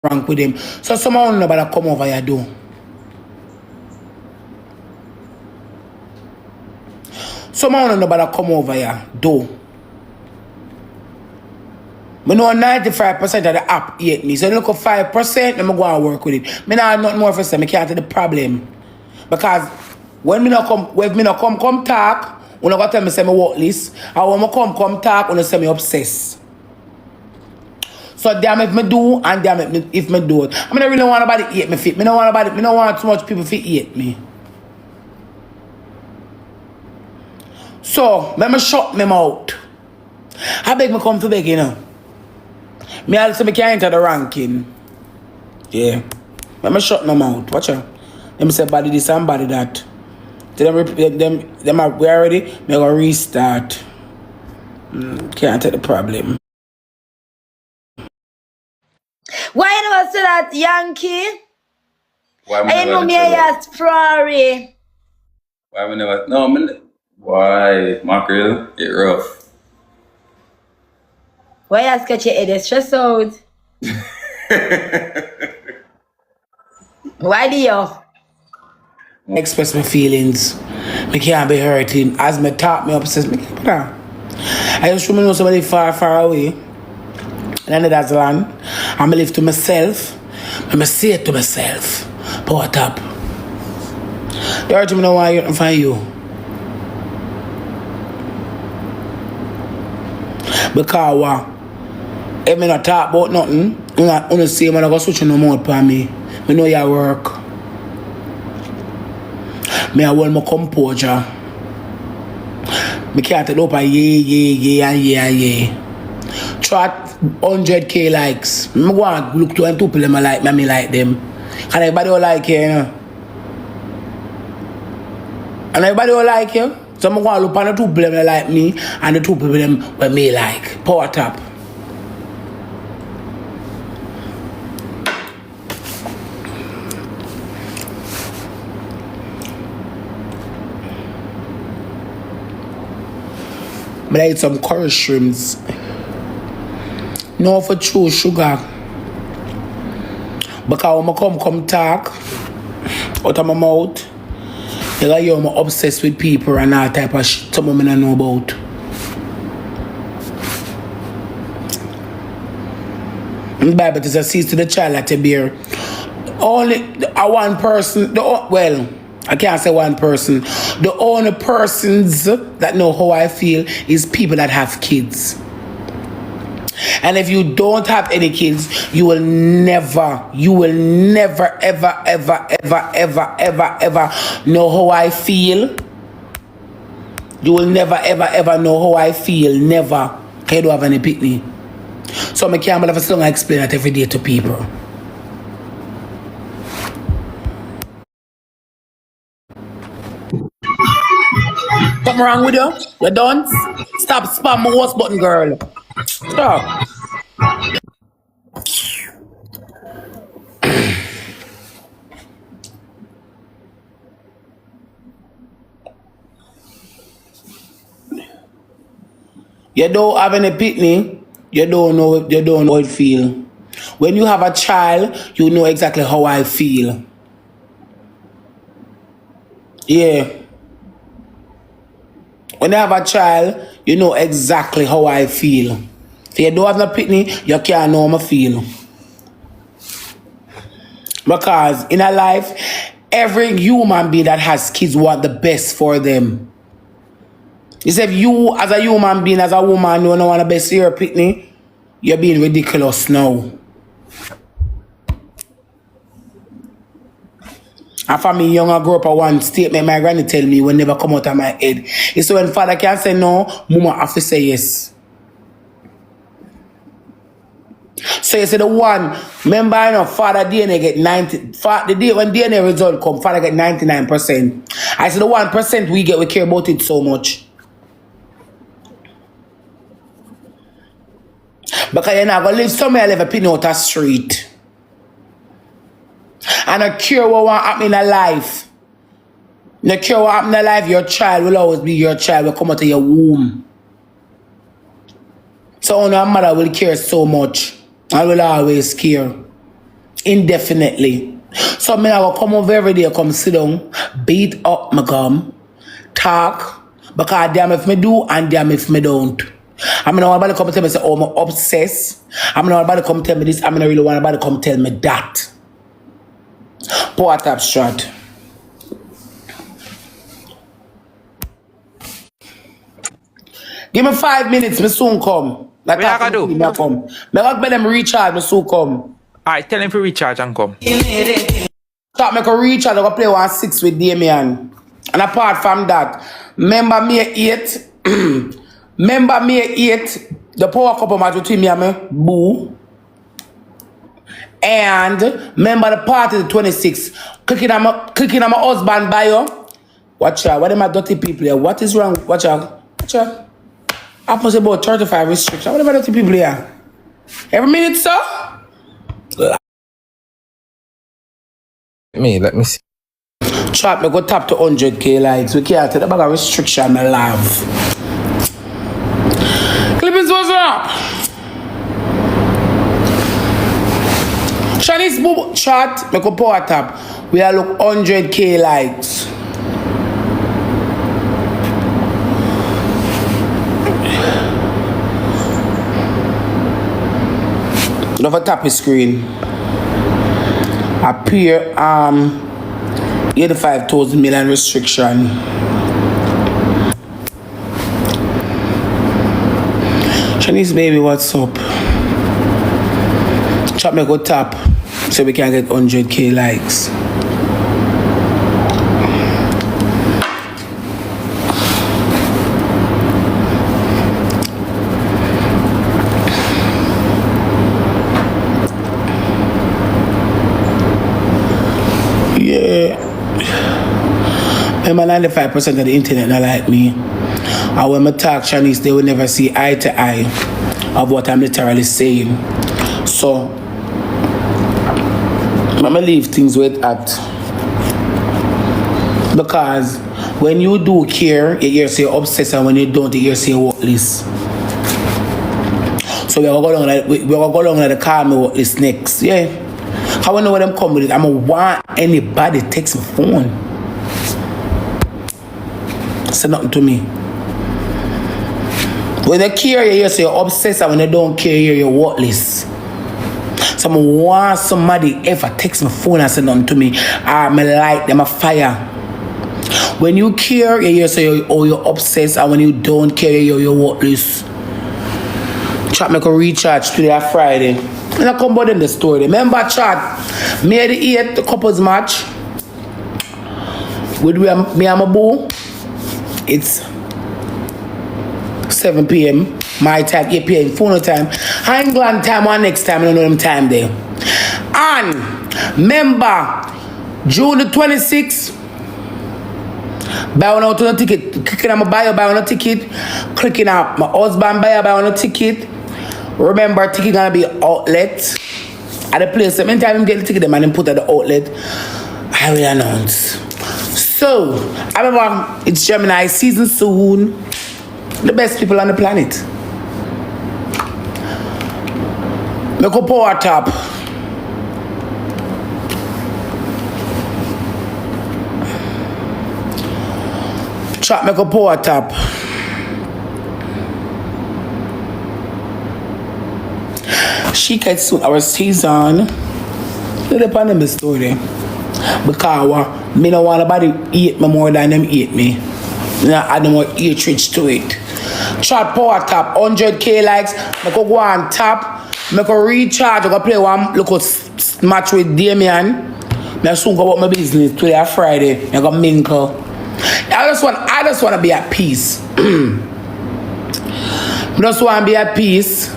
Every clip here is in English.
rank with him. So someone nobody come over here do. Someone nobody come over here do. I know 95% of the app hate me. So look at 5%, I'm go and work with it. I not nothing more for say, I can't the problem. Because when me not come talk, when I got tell me say me work list, and when I come talk, when I say me obsessed. So damn if me do and damn if me do it. I mean I really want nobody hate me fit. Me don't want too much people fit hate me. So let me shut me mouth. I beg me come to beg, you know. Me also me can't enter the ranking. Yeah. Let me shut my mouth. Watch out. Let me say body this and body that. Them are we already. Me gonna restart. Can't take the problem. Why you never say that, Yankee? Why I know me as Ferrari. Why we never? No, man. Why, Mackerel? It rough. Why you sketch your head? Stress out. Why do you? Express my feelings. Me can't be hurting. As me talk me obsessed. Me can't. I just remember somebody far away. In another land. And I live to myself. And I say it to myself. Power top. You heard me know why I find you. Because what? If me not talk about nothing, you not say man I go switch no more for me. Me know your work. Me I hold my composure. Me can't take up a yeah. Try 100k likes. Me go and look to and two people me like me like them. And everybody will like you, you know. And everybody will like you. So I'm going to look at the two people that like me and the two people that me like. Power top. But I eat some curry shrimps. No for true sugar. Because when I come talk out of my mouth, you got I'm obsessed with people and all type of shit some of me don't know about. In the Bible, it says, cease to the child that you bear. Only one person, well, I can't say one person. The only persons that know how I feel is people that have kids. And if you don't have any kids, you will never, ever know how I feel. You will never, ever know how I feel. Never. Because you don't have any pitney. So I can't believe I explain that every day to people. Something wrong with you? You done? Stop spam my host button, girl. Stop. You don't have any pitney, you don't know how it feel. When you have a child, you know exactly how I feel. Yeah. When you have a child, you know exactly how I feel. If you don't have no pitney, you can't know how I feel. Because in a life, every human being that has kids want the best for them. It's if you, as a human being, as a woman, you don't want the best for your pitney, you're being ridiculous now. And for me, young, I grew up at one statement my granny tell me will never come out of my head. It's when father can say no, mama have to say yes. So you say the one, remember, you know, father DNA get 90, the day when DNA result come, father get 99%. I say the 1% we get, we care about it so much. Because you're not going to live somewhere, live a pin out a street. And I care what will happen in a life. No care what happen in life, your child will always be your child, will come out of your womb. So no mother will care so much. I will always care. indefinitely. So me I will come over every day, come sit down, beat up my gum, talk, because damn if me do and damn if me don't. I mean, I want nobody come tell me say, oh, I'm obsessed. I mean, nobody come tell me this. I mean, I really want nobody come tell me that. Poor tap shot. Give me 5 minutes, me soon come. What you gonna do? Me come. Me got them recharge, me soon come. Alright, tell him to recharge and come. Stop me go recharge, I go play 1-6 with Damien. And apart from that, remember May 8th, remember May 8th, the power couple match between me and me, boo. And remember the party the 26th. Clicking on my husband bio. Watch out, what are my dirty people here? What is wrong? Watch out. Watch out. I must about 35 restrictions. What are my dirty people here? Every minute, sir? Let me see. Chat, me go tap to 100k likes. We can't take the bag of restriction I love. Clippers, what's up? Chinese boo chat, me go power tap. We are look 100k likes. Don't have a tap screen. Appear 85,000 million restriction. Chinese baby, what's up? Chat me go tap so we can get 100k likes. Remember 95% of the internet not like me. And when I talk Chinese, they will never see eye to eye of what I'm literally saying. So, I'm gonna leave things with that. Because when you do care, you hear say you're obsessed, and when you don't, you hear say you're worthless. So we're gonna go along like the call me worthless next. Yeah. How I know when them come with it, I'm gonna want anybody text my phone. Say nothing to me. When they care, you say you're obsessed, and when they don't care, you're worthless. So I want somebody ever text my phone and say nothing to me. I like them a fire. When you care, you say you're obsessed, and when you don't care, you're worthless. Chat make a recharge today or Friday. And I come about in the story. Remember chat, May the 8th, the couples match with me and my boo. It's 7 p.m. my time, 8 p.m. phone time. I ain't glad time one next time, I don't know them time there. And remember, June the 26th, buy one out on a ticket. Clicking on my bio, buy on a ticket. Clicking on my husband bio, buy on a ticket. Remember, ticket gonna be outlet at the place. Many time I get the ticket, them and then put at the outlet. I will announce. So, I remember it's Gemini season soon. The best people on the planet. Make a power tap. Chat, make a power tap. She gets soon our season. Let the pandemic story. Because me don't want nobody eat me more than them eat me. Me not add no more hatred to it. Chat power tap, 100k likes. I go and tap. I go recharge. I go play one local match with Damien. I soon go about my business today or Friday. I go mingle. I just want to be at peace. I just want to be at peace,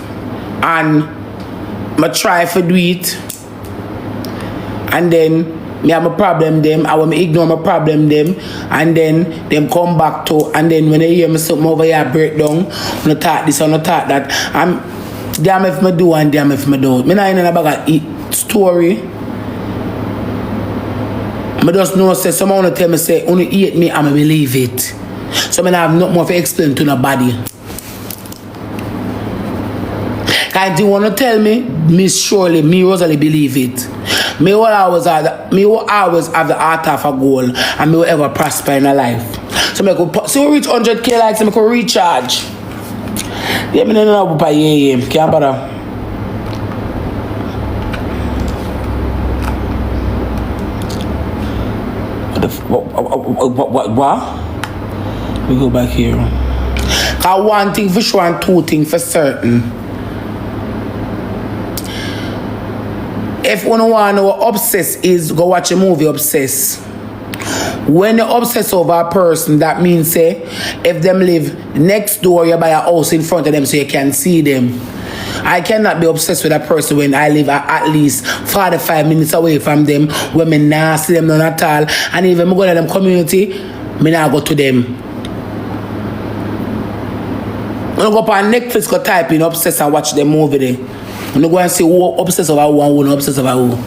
and I try to do it. And then me have a problem them, I will ignore my problem them, and then them come back to, and then when they hear me something over here break down, I talk this and I talk that. I'm damn if me do and damn if me don't. Me not in a bag of story. I just know say someone will tell me say only eat me and I believe it. So I have not more to explain to nobody. Can't you want to tell me, Miss Shirley, me Rosalie believe it. Me will always have the heart of a goal and me will ever prosper in a life. So me could so we reach 100k likes and me could recharge. Yeah, me don't know about yeah, can't bother. What? We go back here. Cause one thing for sure and two things for certain. If one want to know what obsess is, go watch a movie Obsess. When you obsess over a person, that means say if them live next door, you buy a house in front of them so you can see them. I cannot be obsessed with a person when I live at least 45 minutes away from them, when me nah see them none at all. And even me go to them community, me nah go to them. When I go up on Netflix, go type in obsess and watch the movie there. When I go and see who obsess over who and who obsess over who.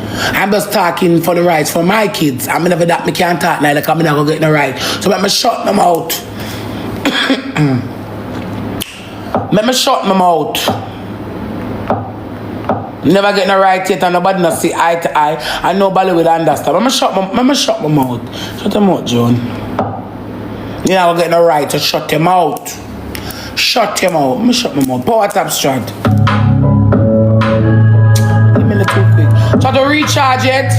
I'm just talking for the rights for my kids. I'm never that me can't talk now like I'm not gonna get the right. So let me shut them out. Let me shut them out. Never getting a right yet and nobody not see eye to eye and nobody will understand. Let me shut my mouth. Shut them out, John. You're not getting a right to shut him out. Shut him out. Let me shut my mouth. Power tap strand. Give me a little quick. Try to recharge it.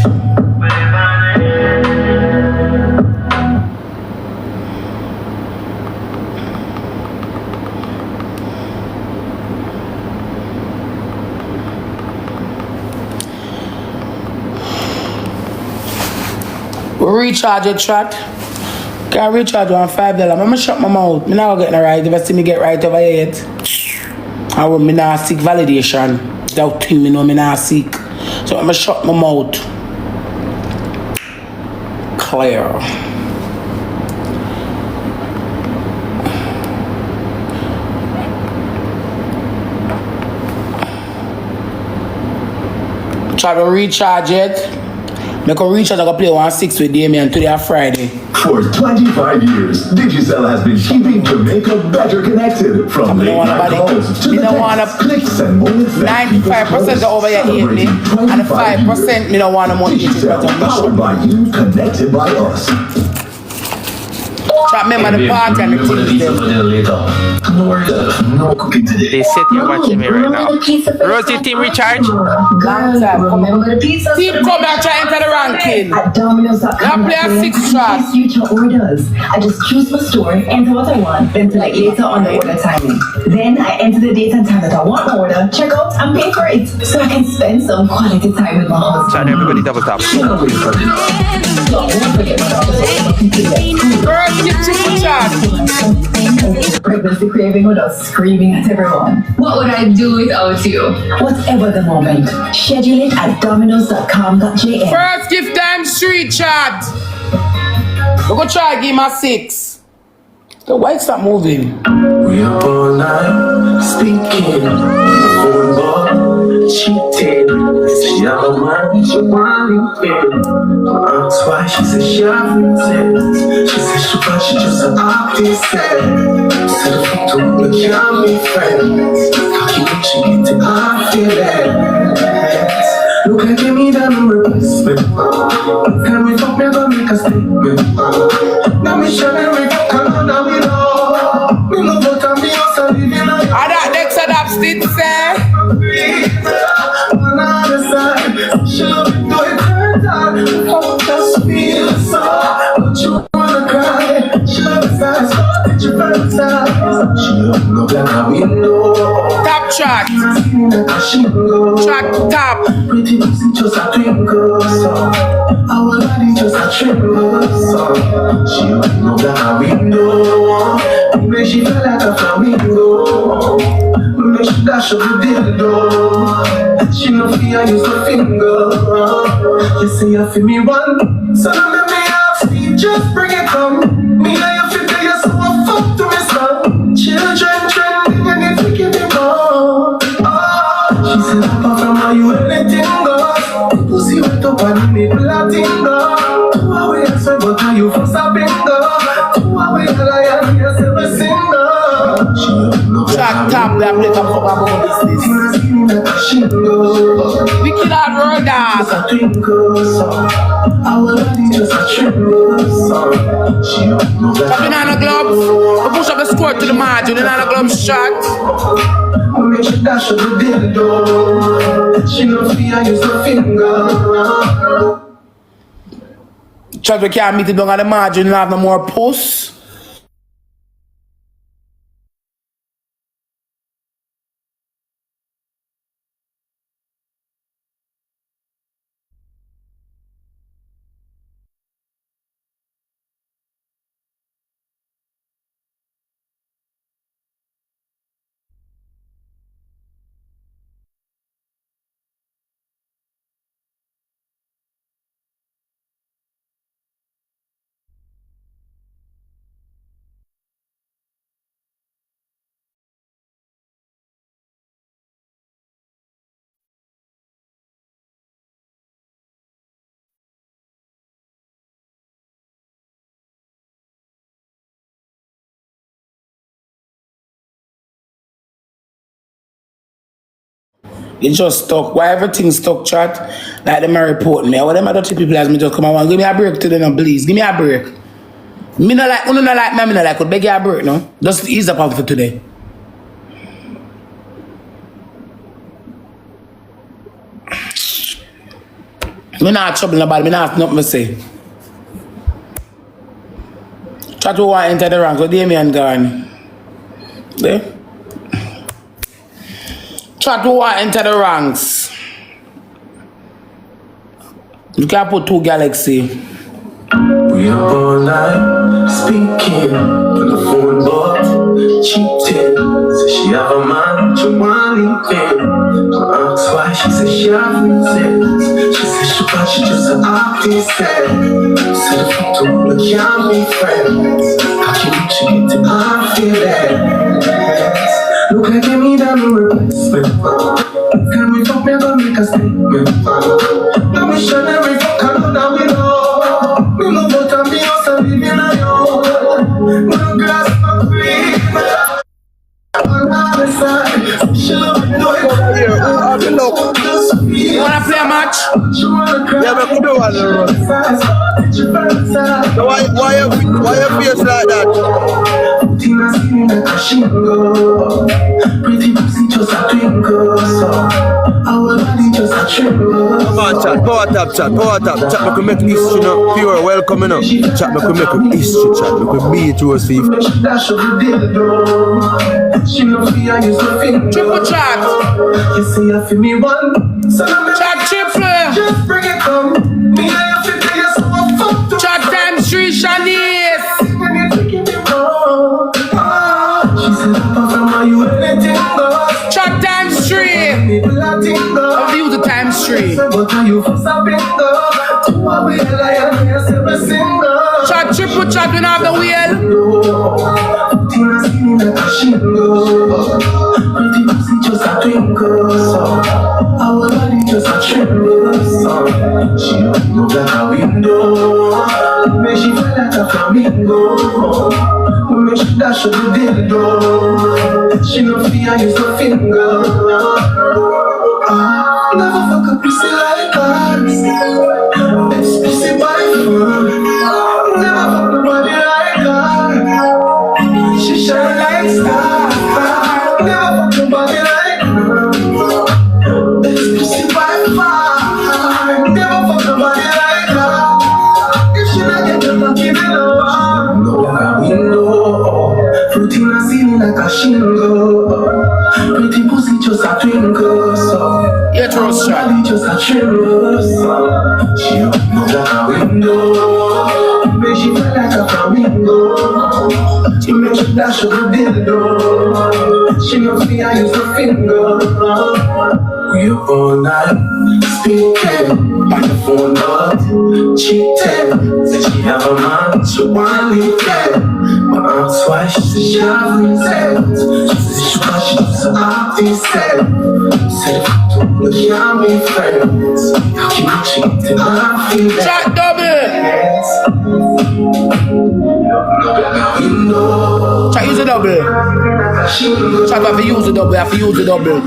Recharge your chat. Can recharge on $5. I'm gonna shut my mouth. Me not getting right. If I see me get right over here yet. I will me not seek validation. Without him, me know me not seek. So I'm gonna shut my mouth. Clear. Try to recharge it. Make a recharge, I go play 1-6 with Damien today on Friday. For 25 years, Digicel has been keeping Jamaica better connected. From late night calls to the texts, clicks and moments that 95% over here hate me, and 5% me don't want to motivate you. Digicel, powered by you, connected by us. Chat remember the party and the things them. They said you're watching me right now. Rosie, team recharge. Long time. Team come back try enter the ranking. At Domino's.com. Now play a 6 shots. Future orders. I just choose my store, enter what I want, then select later on the order timing. Then I enter the date and time that I want my order, check out and pay for it, so I can spend some quality time with my husband. Chat, everybody double tap. Girl, keep triple chat. Pregnancy craving without screaming at everyone. What would I do without you? Whatever the moment, schedule it at dominoes.com.jm. First give them street chat. We go try give him a 6. The white stop moving. We up all night, speaking, football, cheating. She have a man, she want me. Ask why, she said she have it. She said she just an artist. Said the photo, we can't be friends. I keep reaching, getting our feelings. Look like give me that respect. Can we talk, never make a statement. Now me shall we come on, now we know. We know what I'm being, so living on. I that next adapt still say. On other side, should we do it third time? Oh, just feel so. But you wanna cry. Should we fast forward your first time? She don't know that we know. Top track. Track top. Pretty pussy just a twinkle, so our body just a tremble, so she don't know that we know. Make she feel like a flamingo. Make she dash up the dildo. She no fear use the finger. You say you feel me one, so now let me ask you, just bring it come. Me and you feel you so I fuck to me son. Children trending and if you give me more. She said apart from how you anything goes. Pussy wet up and me platinum go. 2 hours I swear but how you for stopping go. 2 hours I am here never single. She don't know Track top, we are playing up for this. she knows. We kill that road dog. Just a twinkle, so our body just a tremble, so she don't know that. Banana gloves. We push up the squirt to the margin. Banana gloves shot. Make she dash up the dildo. She no fear use her finger. Chat we can't meet it down at the margin. You have no more puss. It just stuck. Why everything stuck, chat? Like them are reporting me. What them other two people as me just come on. Give me a break today now, please. Give me a break. Me not like, no like me, me not like. Could beg you a break, no? Just ease up for today. Me not trouble nobody. Me not have nothing to say. Chat who want to enter the rank. So Damien gone. There. Chat who want to enter the ranks. You can put 2 Galaxy. We up all night speaking on the phone, but cheating. Says she have a man, she want leaving. I ask why, she says she have reasons. She says she just an artist. Said the photo look can't be friends. How can she get to my feelings? Look like you need a replacement. Can we fuck me, gonna make a statement? No missionary fuck another we know. We move out and be us and live in a yard. No grass, no green. On the other side, she love me no You wanna play a match? Yeah, we could do one. So why you face like that? Tina skinny like a shingle. Pretty pussy just a twinkle. So our body just a tremble. Come on, chat, power tap, chat, we can make history now. Pure, welcome, you know. Chat, we can make history, chat, we can beat Rosie. Dash of the dildo. She no fear use her finger. Triple chat. You see her for me one. So now me Chat triple. just bring it come. Me and you fit you so I fucked up. Chat times 3 Shanice. When you taking me wrong. She said Papa from how you anything goes. Chat times 3. People are tingle. I'll use the times 3. But are you for something though? To a way lion, yes, every single. Chat triple chat, we don't have the wheel. Tina skinny like a shingle. Pretty pussy just a twinkle. So our body just a tremble. So she don't know like a window. Make she feel like a flamingo. Make she dash up the dildo. She no fear use her finger. Never fuck a pussy like that. It's pussy by far. Never fuck nobody like that. She shine like stars. Never fuck nobody like her. It's pussy by far. Never fuck nobody like her. If she not get them, I'm giving her one. No like a window. Fruiting and ceiling like a shingle. Pretty pussy just a twinkle. So Yeah, trust chat. body just a tremble. So she don't know like a window. Make she feel like a flamingo. She make she dash up the dildo. She no fear use her finger. We up all night speaking on the phone, but cheating. Said she have a man, she want leave it. But that's why she said she have reasons. She said she just an artist. Said look can't be friends. How can she get to my feelings? Chat double. Chat use a double. Chat have to use a double. We have to use a double.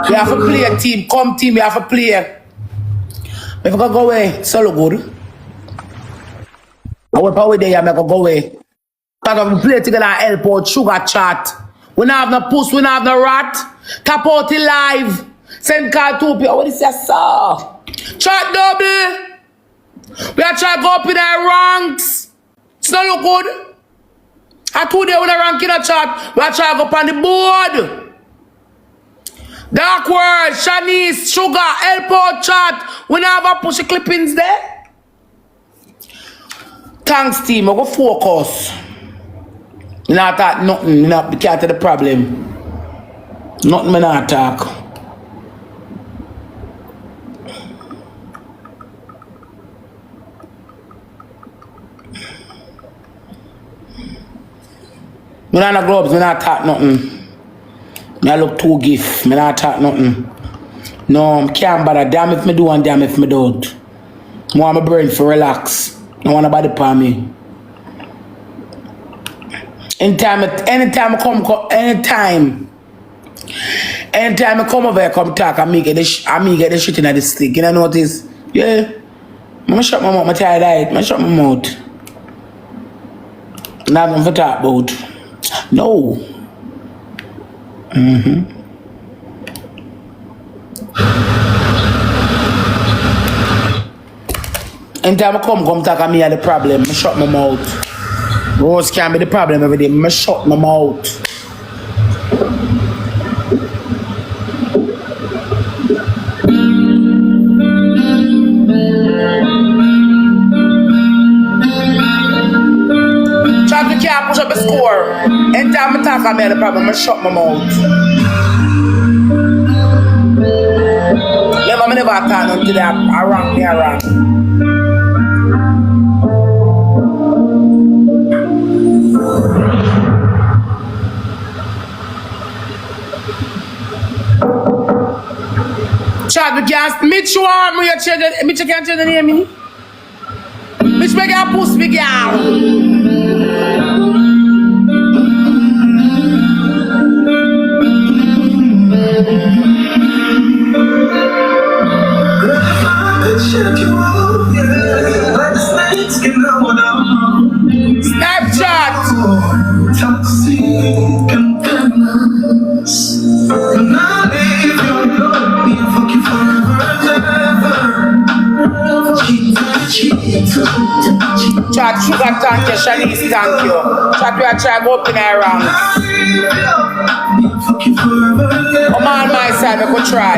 We have to play a team. Come team, we have to play. If I go away, so look good. I will power there, I make go away. Because we play together and help out sugar chat. We don't have no puss, we don't have no rat. Tap out it live. Send call to people. What is that, sir? Chat double. We are trying to go up in our ranks. It's not look good. I told you when I rank in a chat, we are trying to go up on the board. Dark World, Shanice, Sugar, help out chat. We don't have a pushy clippings there. Thanks, team. I go focus. You not talk nothing. You not can't tell the problem. Nothing me not talk. Me not no gloves. Me not talk nothing. Me look too gift. Me not talk nothing. No, I can't bother. Damn if me do and damn if me don't. I want my brain to relax. I want nobody for me. Anytime I come over here, come talk, I me get the shit in the stick. You know notice? Yeah. I'm shut my mouth, I'm tired of it. I'm shut my mouth. Nothing for talk about. No. Anytime I come talk, I me had the problem. I shut my mouth. Rose can't be the problem every day. I shut my mouth. Chat, you can't push up the score. Anytime I talk, I have the problem. I shut my mouth. Never talk until I rank me around. Chad, we can't. Mitch, you want me to change Mitch, you can't change the name, me? Mitch, make a puss, big girl. Snapchat. Toxic and venomous. And I leave your love, me fuck you forever. Chat, Sugar, thank you. Shanice, thank you. Chat, we are trying to open our ranks. Come on, my side, we could try.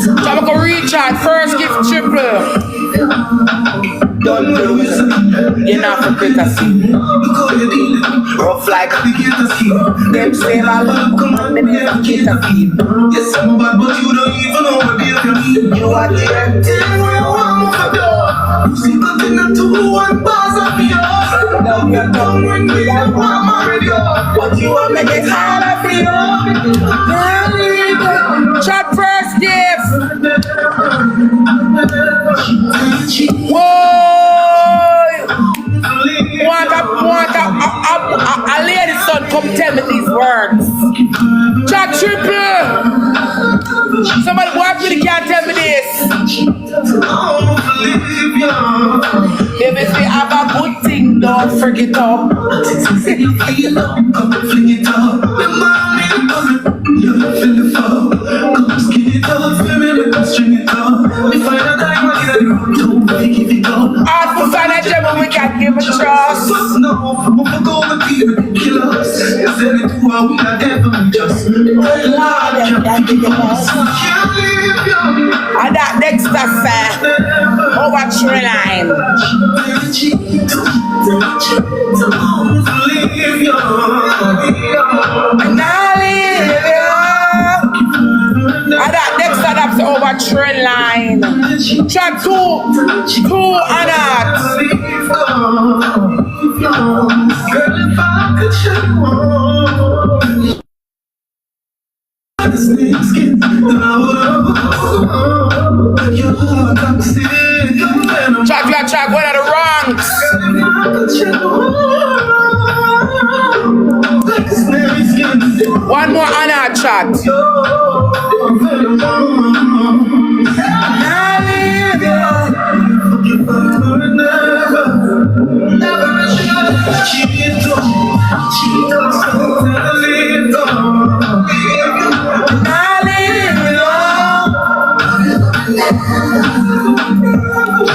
So we could reach out. First gift triple. Don't lose. You're not for better see. Rough like them say I love come on, they never get a feed. Yes, I'm bad, but you don't even know what you are there. You see nothing at 2 1 bars of yours. Now you're done when we have one more radio. But you will make it harder for you. Chat first gift. Whoa! A lady son come tell me these words. Chat triple. Somebody watch me, can't tell me this. Baby, if you have a good thing, don't forget it up. Ask for sign a gem and we can give a trust. And that next stuff over tree line. And I leave you. And that next stuff over tree line. Chat 2 and that. Girl, if I could show you. Chat, what are the wrongs? One more on our chat.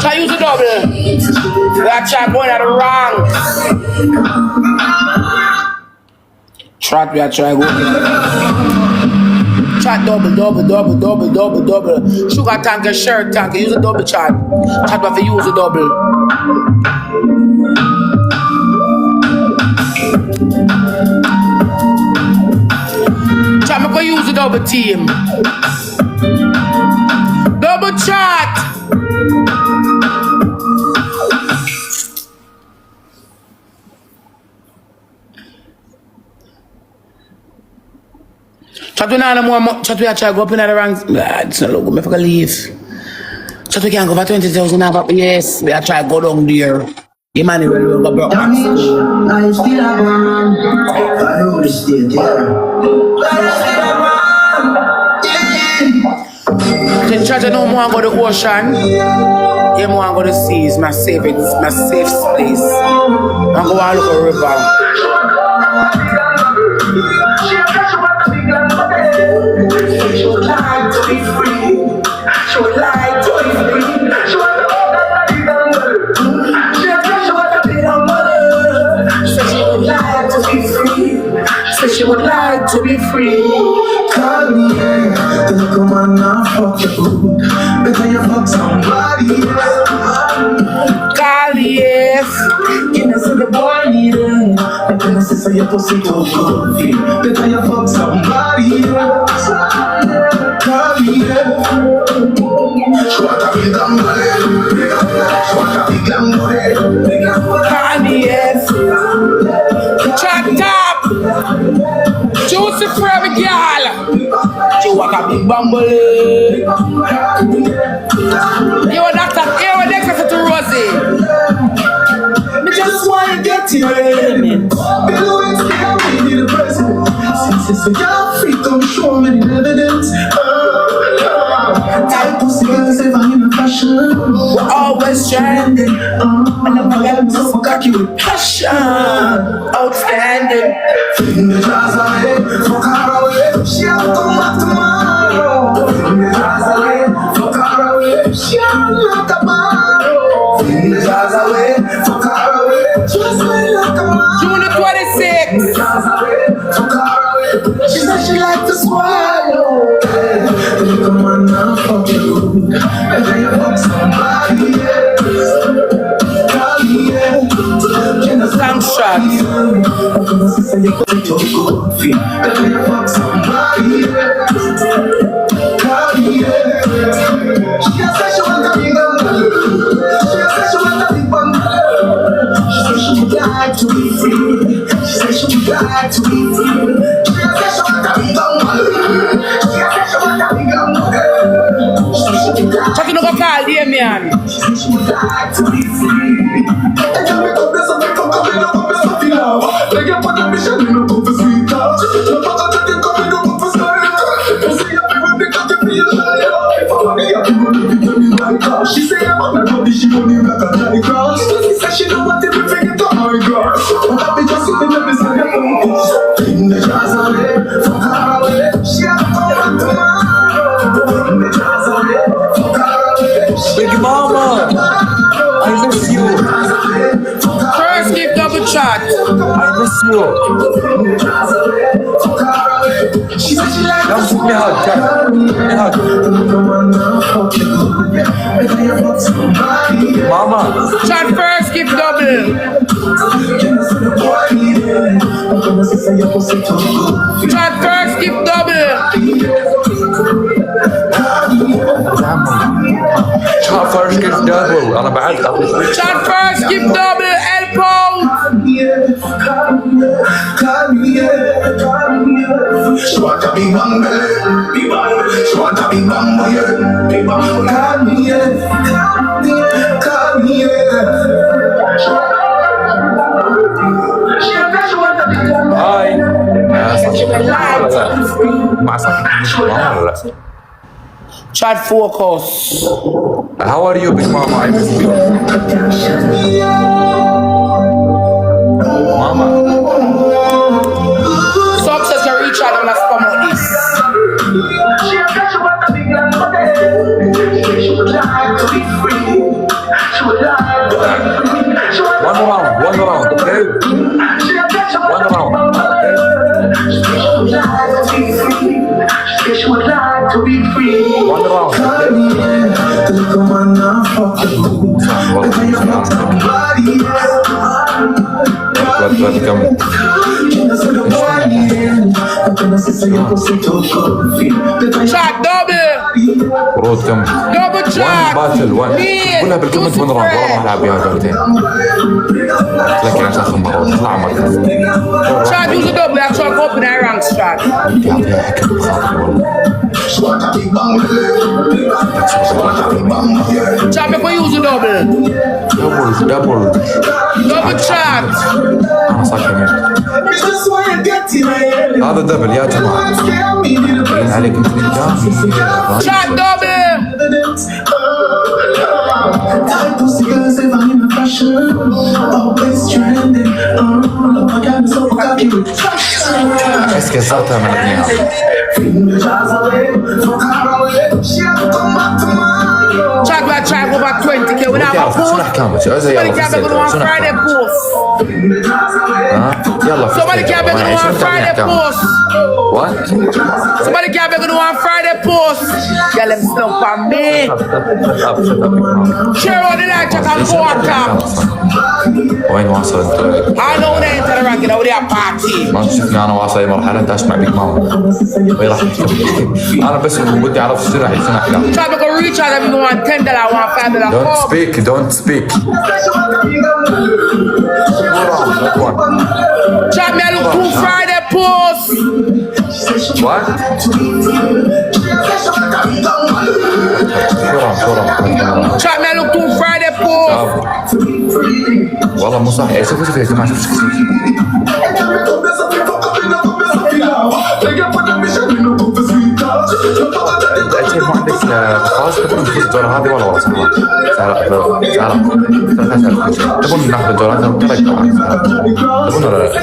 Try use a double. That try going at the wrong. Trot we are try go. Chat double. Sugar tank, shirt tank, use a double chat. Chat we have to use a double. Chat me go use a double team. Double chat. Chat we not more. Chat we are try go up in the ranks. It's not logo. Me forgot leave. Chat we can go for 20,000 now, but yes, we are try go down there. Emmanuel will go broke. I still have one. I know the state, Chat no more go to the ocean. You more go to the seas. My safe place. I go and look at the river. She would like to be free. She would like to be free. She would like to be free. Said she would like to be free. Call me, yeah. Then you come on now, fuck your food. Better you fuck somebody, yeah. Call yes. You know, so the boy need it. Better you say so your pussy too good. Better you fuck somebody, yeah. Call me, yeah. She want to be damn good. She want to be damn good. Call yes. Chat top. Juicy for every girl. She want a big bumble. You want that? You want next to Rosie. Me just want to get in your element. Below it's here, we need a president. Since it's a girl free, come show me the evidence. Type pussy girls ever in a fashion. We're always trending. And I'm a so cocky with passion. Outstanding. Fling the jazz away, fuck her away. She'll come back tomorrow. Fling the jazz away, fuck her away. She'll come tomorrow. Fling the jazz away, fuck her away. Just like a man. June the 26th. She said she like to swallow. Then you come on now, fuck you. Better you fuck somebody, yeah. Call me, yeah. Thanks, shot. Better you fuck somebody, yeah. Call me, yeah. She said she want to be girl. She said she want to be bundle. She said she would like to be free. She said she would like to be free. She said she want to be bundle. She said she want to be bundle. Check it out, call Damien. She said she would like to be free. And you make up this and make up coming up with something now. Like you're on a mission, you know, go for sweet love. No matter that you're coming up for style. You see, I'm going to cut the feel like if I want to be happy, you tell me right now. She say I'm on her body, she don't need like a Johnny Cross. She said she don't want to be figured to my girl. But I be just sitting there beside her. Fling the jazz away, fuck her away. She have to come back tomorrow. Fling the jazz away, fuck her away. Big Mama, I miss you. First give double chat. I miss you. Don't give me a hug, Jack. Mama. Chat first give double. Chat first give double. Chat first give double. أنا بعد. Chat first give double. Help out. She want to be bumble, she want to be bumble, call me, call me, Bye. She would like to be free. مع صاحبك ولا لا؟ Chat focus. How are you, big mama? I miss you. Mama. Success can reach out and spam out this. One round, okay? One round, okay? One round, Chat double. رود كم Double وان chat. باتل وان Mid. قولها بالكومنت وين راح والله ما العب بيها جولتين لك يعني اخر مره اطلع مرة Chat use a double. I try to open our ranks, chat. يعطيها حكم بخاطري والله Chat, make we use a double. دبل Double chat. انا صاحي منه هذا دبل يا جماعه باين عليكم Chat double. بس كسرتها من الاثنين Chat, we try to go back 20k without a شنو post. احكامك؟ شو زي Somebody can't be going on Friday post. يلا Somebody can't be going on Friday post. What? Somebody can't be going on Friday post. Tell them stuff on me. Share all the light chat and go on top. وين واصل انت؟ I know they enter the ranking over there party. ما شفني انا واصل اي مرحله انت اسمع بيك ماما وين راح انا بس ودي اعرف شنو راح يصير احكام Try to go reach out and we go on $10, $1, $5. Don't speak Chat me a look through Friday post. What? شورا Chat me a look through Friday post. والله مو صح شوف يا جماعه شوف انت ما عندك خلاص تبون نفوز الدورة هذه ولا والله سهلة تبون ناخذ الدورة هذه ونترك تبون ولا لا؟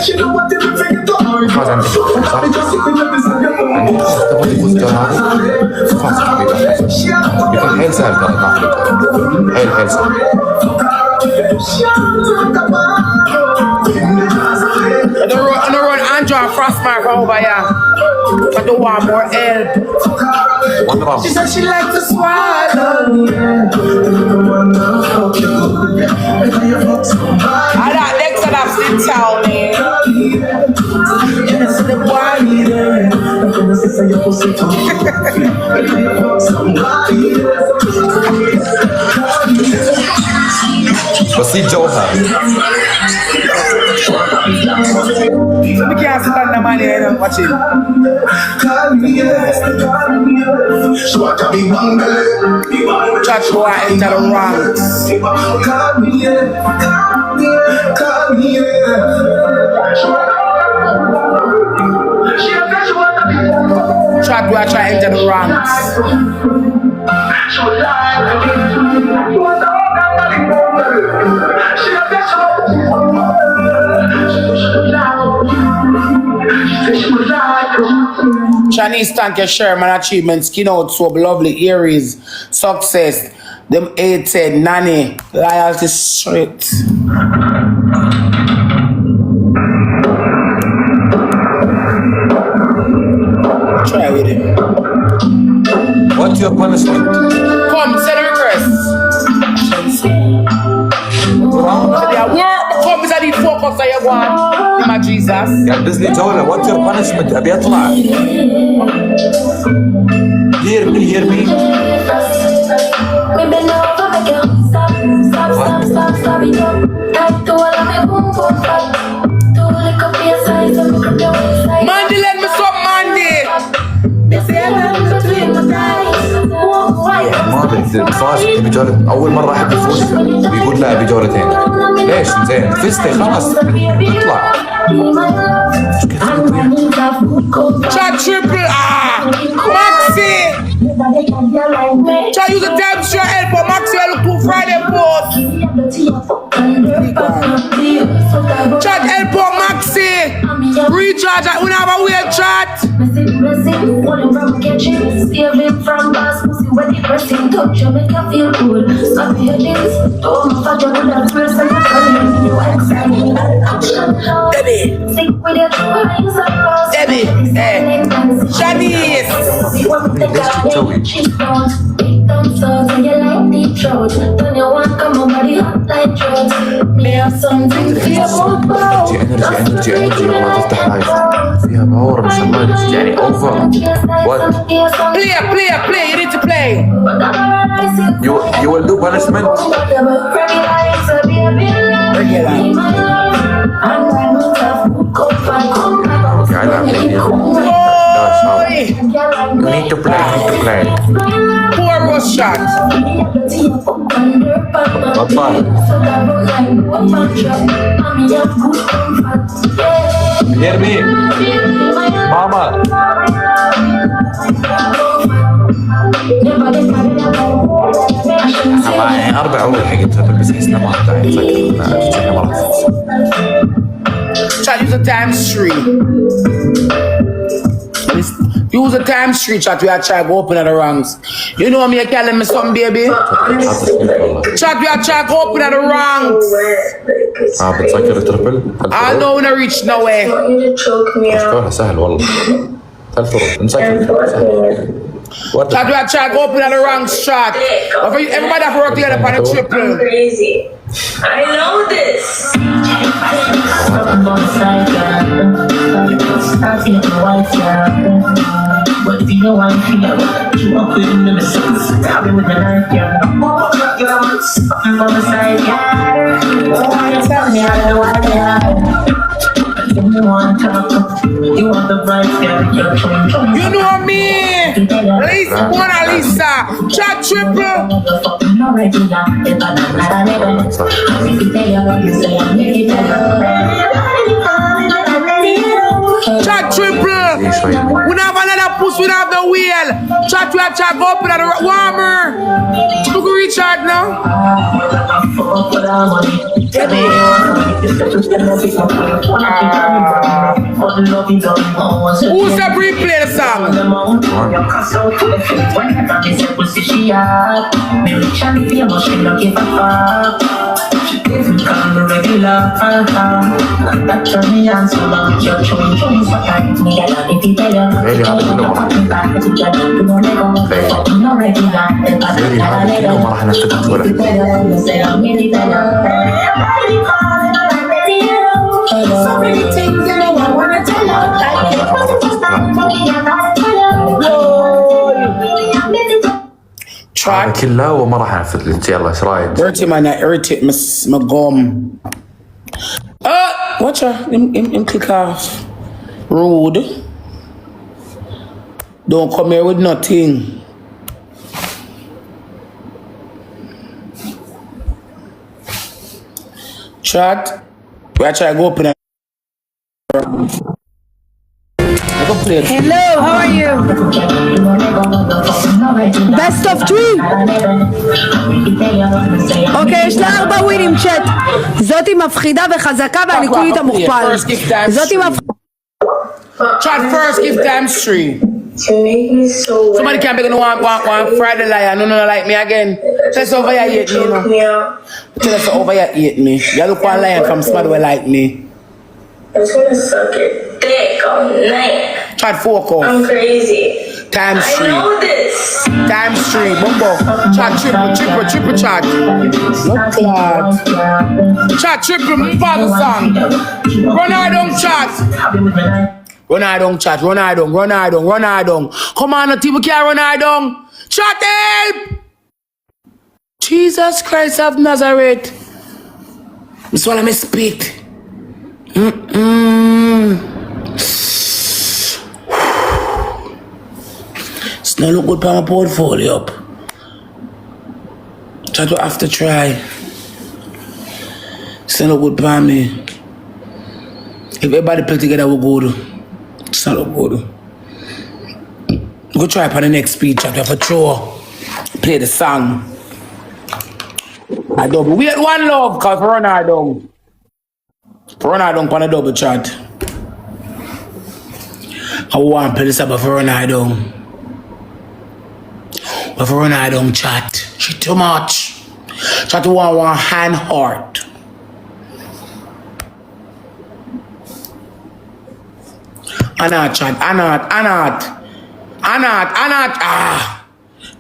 خلاص عندك صح؟ تبون تفوز الدورة هذه خلاص بيكون حيل سهل ترى ناخذ الدورة حيل سهل I run Andrew and Frostmark over here. I don't want more help. One round. She said she likes to swallow. I got next to that still tell me. بسيط جوهر We can't stand the money and watch it. Chat boy enter the ranks. Chat boy try enter the ranks. Chinese thank you, Sherman achievement, skin out soap, lovely Aries, success, them 8 nanny, loyalty strict. Try with him. What's your punishment? Come, send a request. Come, I need focus on your one. My Jesus. يلبس لي جولة what's your punishment أبي أطلع hear me Mandy, let me stop Mandy. ما ادري فاز بجولة اول مرة احب يفوز ويقول لا بجولتين ليش زين فزتي خلاص اطلع Chat triple Maxi. Chat use the time to help for Maxi. I look to Friday post. Chat help for Maxi. Recharge at whenever we chat. Debbie, Shanice. energy والله تفتح لايف فيها باور مش الله يعني اوفر what Play you need to play you will do punishment you need to play poor rush shot بطل hear me mama معي 4 أول حقتها بس حسنا ما قطعت فكرنا مرات chat use the times 3 use the times 3 chat we are trying to open at the ranks you know me telling me something baby chat we are trying to open at the ranks بتسكر تربل I don't wanna reach nowhere مشكلة سهل والله 3 طرق مسكر chat we are trying to open at the ranks chat everybody have to work together on the triple Crazy. I know this. But if you know I'm here, you up with the missiles. I'll be with the knife, yeah. I'm on the side, yeah. Tell me I don't want to you want to talk, you want the vibes, yeah. You know me, Lisa, chat triple. Chat triple. We have another push, we have the wheel. Chat we have chat go up with the warmer. You can recharge now. Who's the replay the song? ما راح نفتح ولا so many things you know I wanna tell you. Try كلها وما راح انفذ يلا ايش رايك؟ dirty man I irritate my gum. Watch her him click off. Rude. Don't come here with nothing. Chat. We are trying to go open it. Hello, how are you? Best of 3? אוקיי, יש לה 4 ווינים צ'אט. זאתי מפחידה וחזקה ואני כולי את המוכפל. זאתי מפחידה. Chat first, give times 3. Somebody can't be gonna want Friday lion. No, like me again. Tell us over here hate me, you know. Tell us over here hate me. You look one lion from somebody who like me. I'm just gonna suck it dick all night. Chat focus. I'm crazy. Times 3. I know this. Times 3. Bumbo. Chat triple chat. Look chat. Chat triple. Father song. Run out on chat. Run I don't. Come on, people can't run I don't. Chat help! Jesus Christ of Nazareth. This one I spit. It's not look good for my portfolio up. Chat will have to try. It's not look good for me. If everybody play together, we'll go to. It's not look good. Go try for the next speech. I have to throw. Play the song. I double. Wait one love, cause for run her down. For run her down on a double chat. I want to play this up for run her down. But for run her down chat. She too much. Chat to one hand heart. Anat chat. Anat.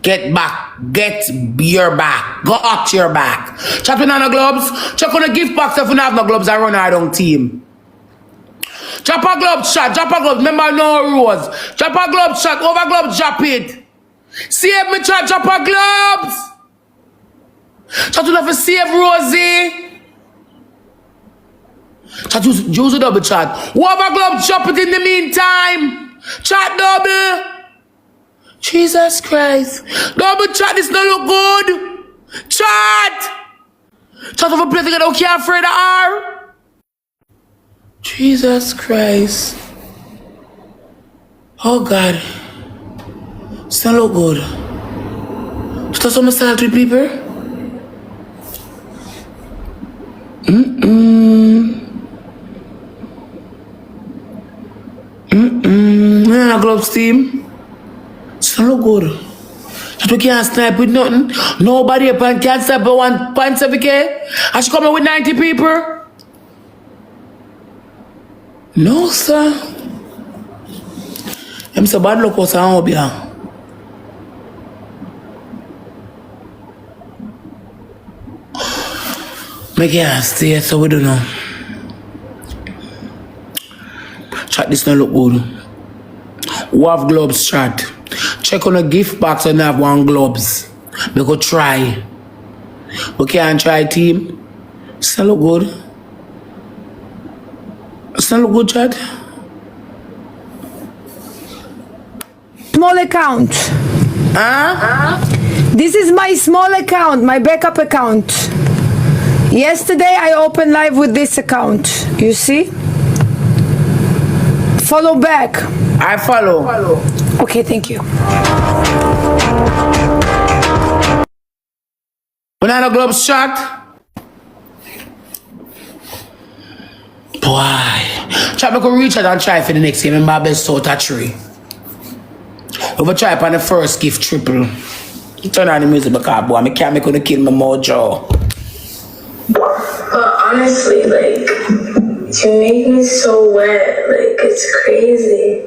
Get back. Get your back. Go up to your back. Chat with no gloves. Check on the gift box if you don't have no gloves. I run our own team. Drop a glove shot. Drop a glove. Remember no rules. Drop a glove shot. Over gloves. Drop it. Save me chat. Drop a gloves. Chat enough to save Rosie. Chat use a double chat. Over gloves. Drop it in the meantime. Chat double. Jesus Christ. Double chat, this don't look good. Chat. Chat of a place together, okay, afraid of her. Jesus Christ. Oh God. This don't look good. Chat some salty people. No gloves team. It's not look good. That we can't snipe with nothing. Nobody can snipe with 1.7K. I should come in with 90 people. No, sir. I'm so bad luck was on here. I can't stay, so we don't know. Chat, this not look good. Who have gloves, chat? Check on the gift box and have one gloves. We go try. We can't try, team. It's not look good. It's not look good, chat. Small account. This is my small account, my backup account. Yesterday I opened live with this account. You see? Follow back. I follow. Okay, thank you. Banana gloves shot. Boy. Chat, we could reach out and try for the next game in my best out of 3. We will try upon the first gift triple. Turn on the music because boy, I can't make it kill my mojo. But honestly, like, you make me so wet, like, it's crazy.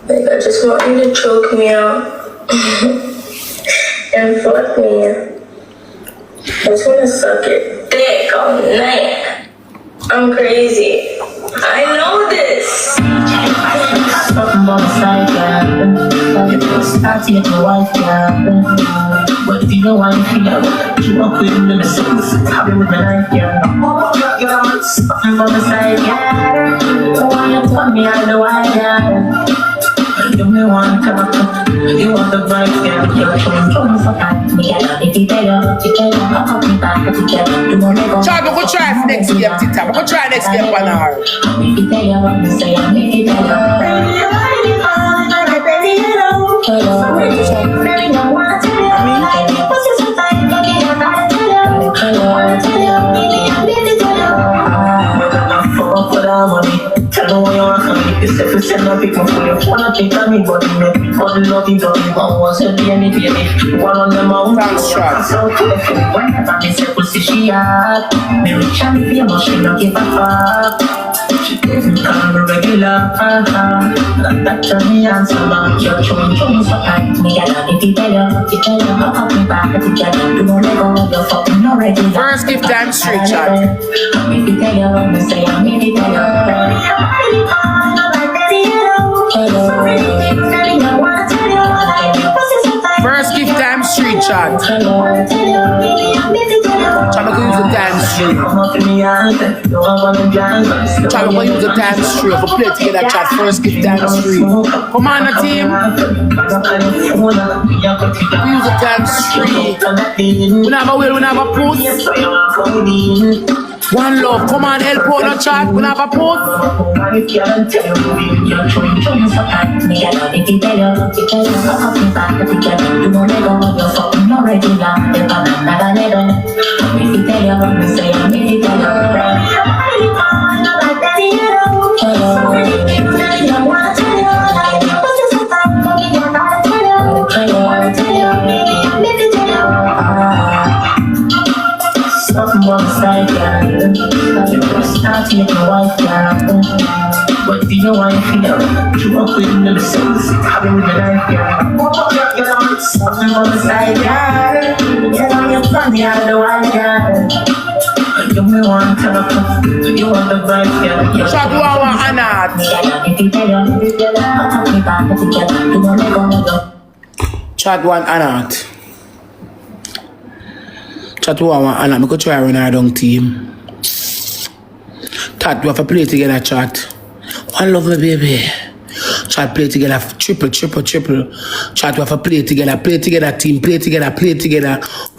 Like, I just want you to choke me out and fuck me. I just want to suck your dick all night. I'm crazy. I know this. Something about the side, yeah. You put start to get my wife, yeah. But if you don't want to feel it, you walk with me, so I'll be with my life, yeah. Something about the side, yeah. So when you tell me, I know I am. Give me one cup, you want the vibe, yeah. You're showing me for time. If you tell you, I'll come back together. You want to go. Try, we'll try next game, Tita. We'll try next game, Banana. If you tell you, say I'm if you tell you. Tell me what you want from me. If you send my people for you, wanna think of me, but you make me fall in love, you don't even want to be any baby. One on the mountain, so careful. Whenever me say pussy, she hot. Me rich and famous, she don't give a fuck. She takes me kind of regular, that turn me on so long. You're showing so tight. Me get on if you tell you, I'll come me back together. You don't let go, you're fucking no regular. First gift time straight, chat. If you tell you, me say I'm if you tell you. First gift time street chat. Try to use the time street. Try to use the time street. For play together chat. First gift time street. Come on, the team. Use the time street. We never will, we never post. One love, come on, help out no chat. We have a post. What do you want to feel? You up with the sense, having with the life, yeah. Something on the side, yeah. Yeah, you're funny, I don't want it. You me want to, you want the vibe, yeah. Chat one Anat. Chat one Anat. Chat one Anat. I could try run our down team. Chat, we have to play together, chat. One love me, baby. Chat, play together, triple. Chat, we have to play together, team, play together.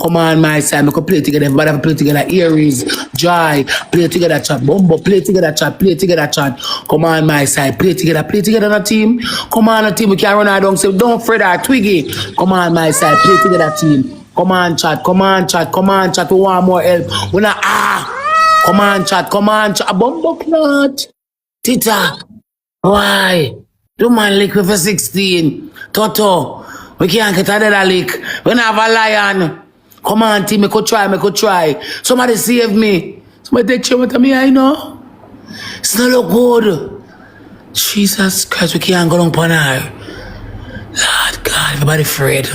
Come on, my side, we can play together. Everybody have to play together. Aries, Joy, play together, chat. Bumbo, play together, chat. Come on, my side, play together, the team. Come on, the team, we can run our down. So don't fret our Twiggy. Come on, my side, play together, team. Come on, chat. We want more help. We not Come on, chat. A bumbo clot. Tita. Why? Do man lick with a 16. Toto. We can't get another lick. We don't have a lion. Come on, team. Me could try. Somebody save me. Somebody take care of me, I know. It's not look good. Jesus Christ, we can't go down on her. Lord God, everybody afraid.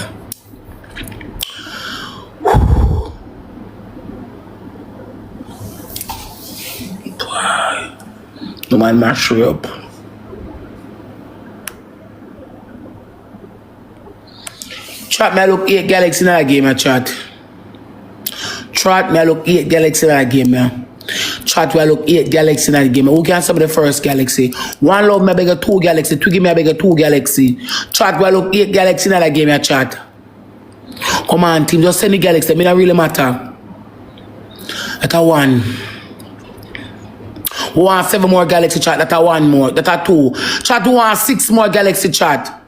No man mash her up. Chat, me look 8 Galaxy in that game, chat. Chat, me look 8 Galaxy in that game, Chat, we look 8 Galaxy in that game. Who can stop the first Galaxy? One love, me beg 2 Galaxy. Twiggy, me beg 2 Galaxy. Chat, we look 8 Galaxy in that game, chat. Come on, team, just send the Galaxy. It don't really matter. That's a 1. We want 7 more Galaxy, chat. That's a 1 more. That's a 2. Chat, we want 6 more Galaxy, chat.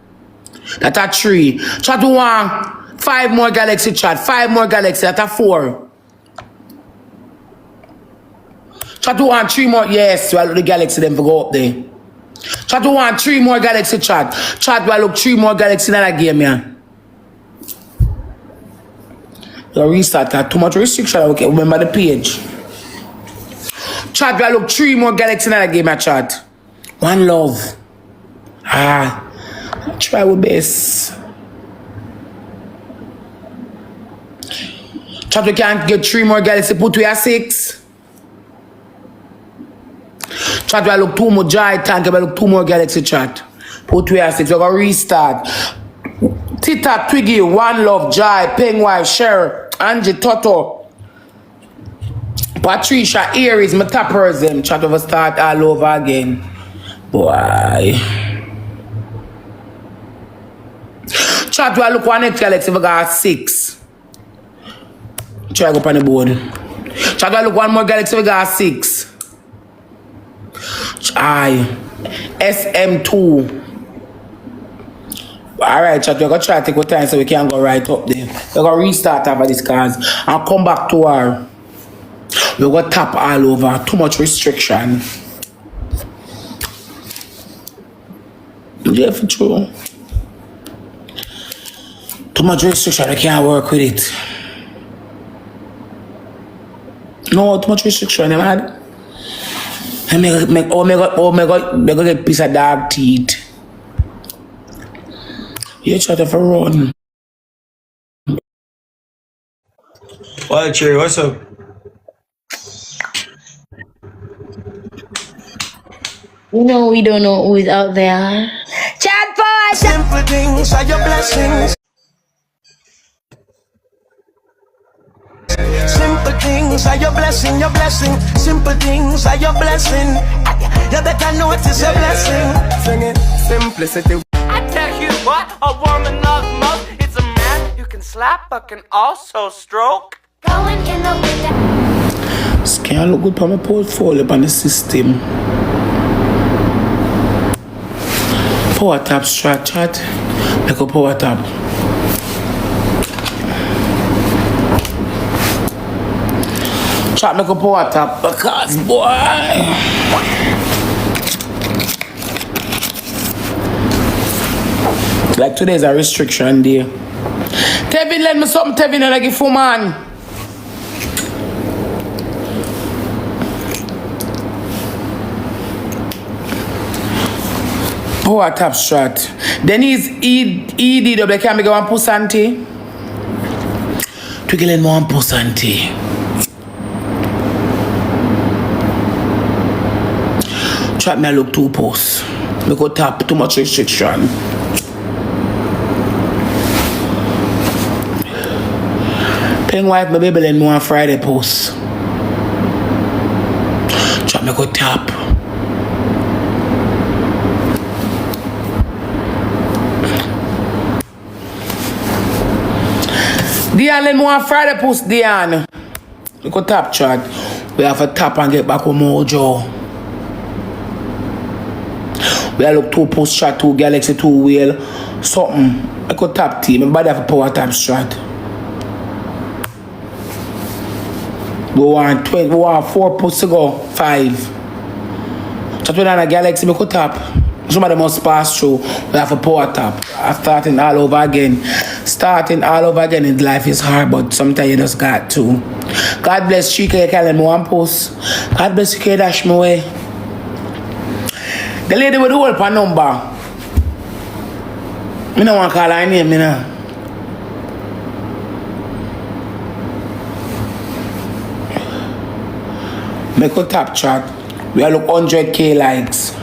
That's a 3. Chat, we want 5 more Galaxy, chat. 5 more Galaxy. That's a 4. Chat, we want 3 more. Yes, well, the Galaxy them for go up there. Chat, we want 3 more Galaxy, chat. Chat, we look 3 more Galaxy in that game, yeah. You restart that. Too much restriction. Okay, remember the page. Chat, we look 3 more Galaxy in that game, chat. One love. Try our best. Chat, we can't get 3 more Galaxy. Put we at 6. Chat, we look 2 more Joy Tank. We look 2 more Galaxy, chat. Put we at 6. We're going to restart. Tita, Twiggy, One Love, Joy, Pengwai, Cher, Angie, Toto, Patricia, Aries, my tappers, them. Chat, we start all over again. Boy. Chat, we look 1 next Galaxy. We got 6. Try go up on the board. Chat, we look 1 more Galaxy. We got 6. SM2. Alright, chat, we're going to try to take our time so we can go right up there. We're going to restart after this cars and come back to our. We're going to tap all over. Too much restriction. Yeah, for true. Too much restriction, I can't work with it. No, too much restriction, man. I make get a piece of dog teeth. You try to run. Well, Cherry, what's up? No, we don't know who is out there. Chat boy! Simple things are your blessings. Simple things are your blessing, your blessing. Simple things are your blessing. You better notice your blessing. Sing it. Simplicity. I tell you what, a woman loves most. It's a man you can slap but can also stroke. Going in the window. This can't look good for my portfolio on the system. Power tap strat chat. Make a power tap. Chat make a power tap because boy. Like today's a restriction day. Tevin, let me something, Tevin, and I give for man. Power tap strat. Then he's EDW. Can we go one pusanti? Twiggle one pusanti. Trap me look two posts. We go tap too much restriction. Pink white my baby and more on Friday post. Trap me go tap. Diane and more on Friday post Diane. We go tap chat. We have to tap and get back with Mojo. We have look two post chat, two Galaxy, two wheel, something. I could tap team. My body have a power tap strat. We want 20, we want 4 posts to go, 5. So when I'm a Galaxy, we could tap. Somebody must pass through. We have a power tap. I'm starting all over again. Starting all over again in life is hard, but sometimes you just got to. God bless Chica, you can let me one post. God bless you, can dash me away. The lady with the whole pan number. I don't want to call her name, you know. Make a tap chat. We are look 100k likes.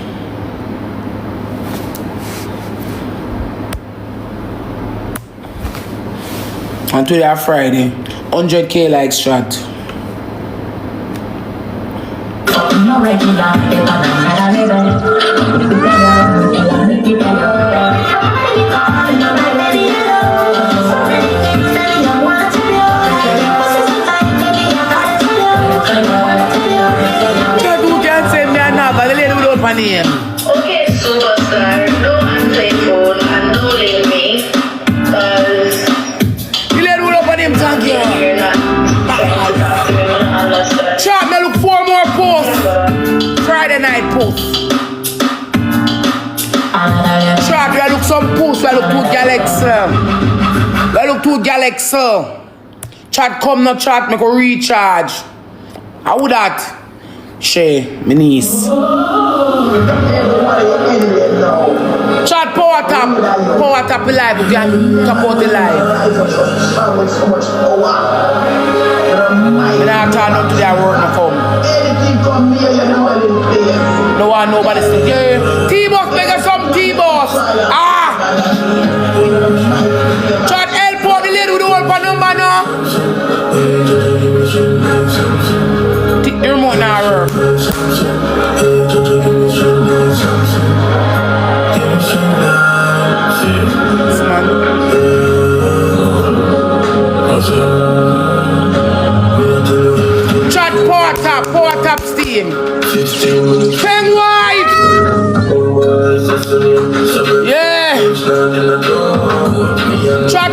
And today Friday, 100k likes chat. Okay, superstar, don't answer your phone and don't leave me, cause you let roll up on him, thank you. You're not understand. Chat, me look 4 more posts. Friday night posts. Chat, we look some posts. We look 2 Galaxy. We look 2 Galaxy. Chat, come no chat, me go recharge. How would that? Shay, my niece. Chat, power tap live. We can support the live. I don't turn up to their work no come. No one nobody say, yeah. T-Boss, make us some T-Boss. Ah! Chat, help out the lady with the whole pan number now. Your remote now work. Chat, power tap steam. Pen white. Yeah. Chat.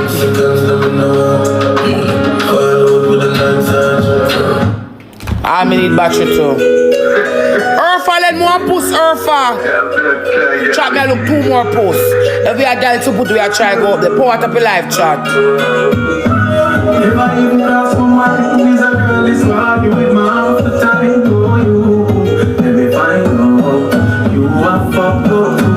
I need battery too. Urfa, let more posts, Urfa. Chat, me look 2 more posts. If we are Galaxy put, we are trying to go up the power tap live chat. If I even ask for my is a girl is arguing with my half the time to you. Let me find out you are fucked up too.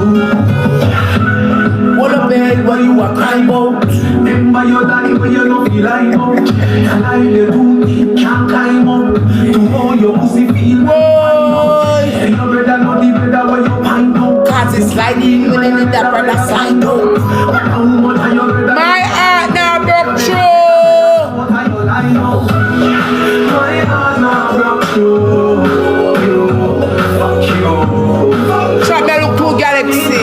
What a bed what you are crying about. Remember your life when you don't feel like out. And I you do can't climb up. To how your pussy feel. Boy. And your brother know the brother where you find out. Cause it's sliding within the brother side out. My heart now broke through. Trap me look 2 Galaxy.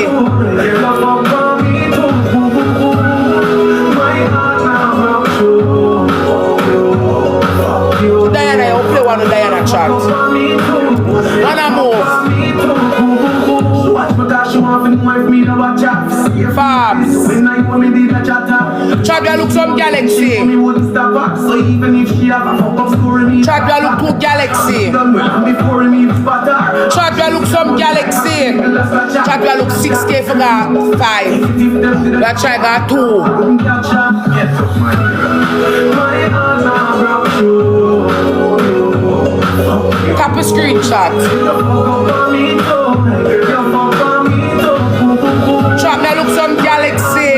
Diana, you play one with Diana Chop you look some galaxy. Chop you look two galaxy. Chop you look some galaxy. Chop you look 6K for that 5. That try got 2. Tap a screenshot. Chop me look some galaxy.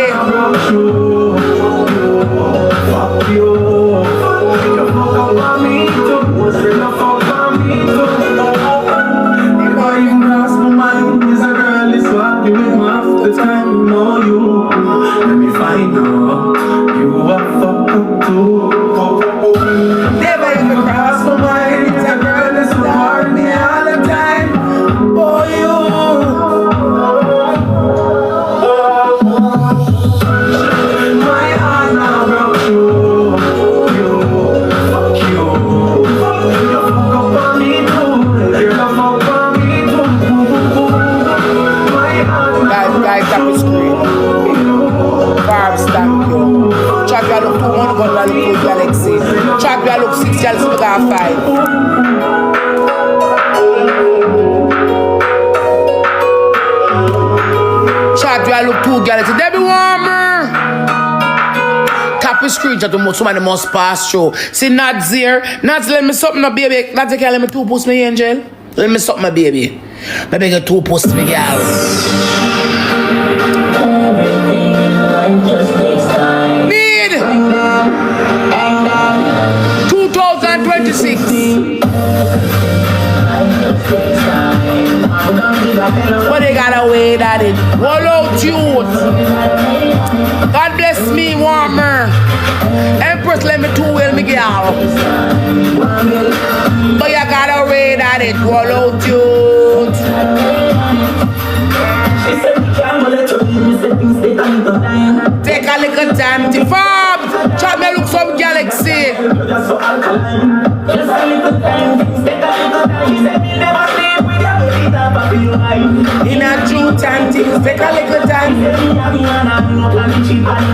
Let me find out you are fucked up too. Never even cross my mind. It's a girl that's hard me all the time. Oh, you. My heart now broke you. Fuck you. You fuck up on me too. You fuck up on me too. My heart now. Guys, tap the screen. Carbs, thank you. Chop you look 2, 1 gun, you look 2 galaxy. Chop you look 6 galaxy, we got 5. Chop you look 2 galaxy. Debbie Warmer. Tap the screenshot to somebody must pass through. See Nad's here. Nad's let me something, no baby. Nad's okay, let me 2 post me, angel. Let me something, my baby. Maybe get 2 post me, girl. Need 2026. But they gotta wait at it. Roll out youth. God bless me, Warmer. Empress, let me 2 well, me girl. But you gotta wait at it. Roll out youth. Take a little time to farm. Try me look some galaxy. In a true time, things take a little time.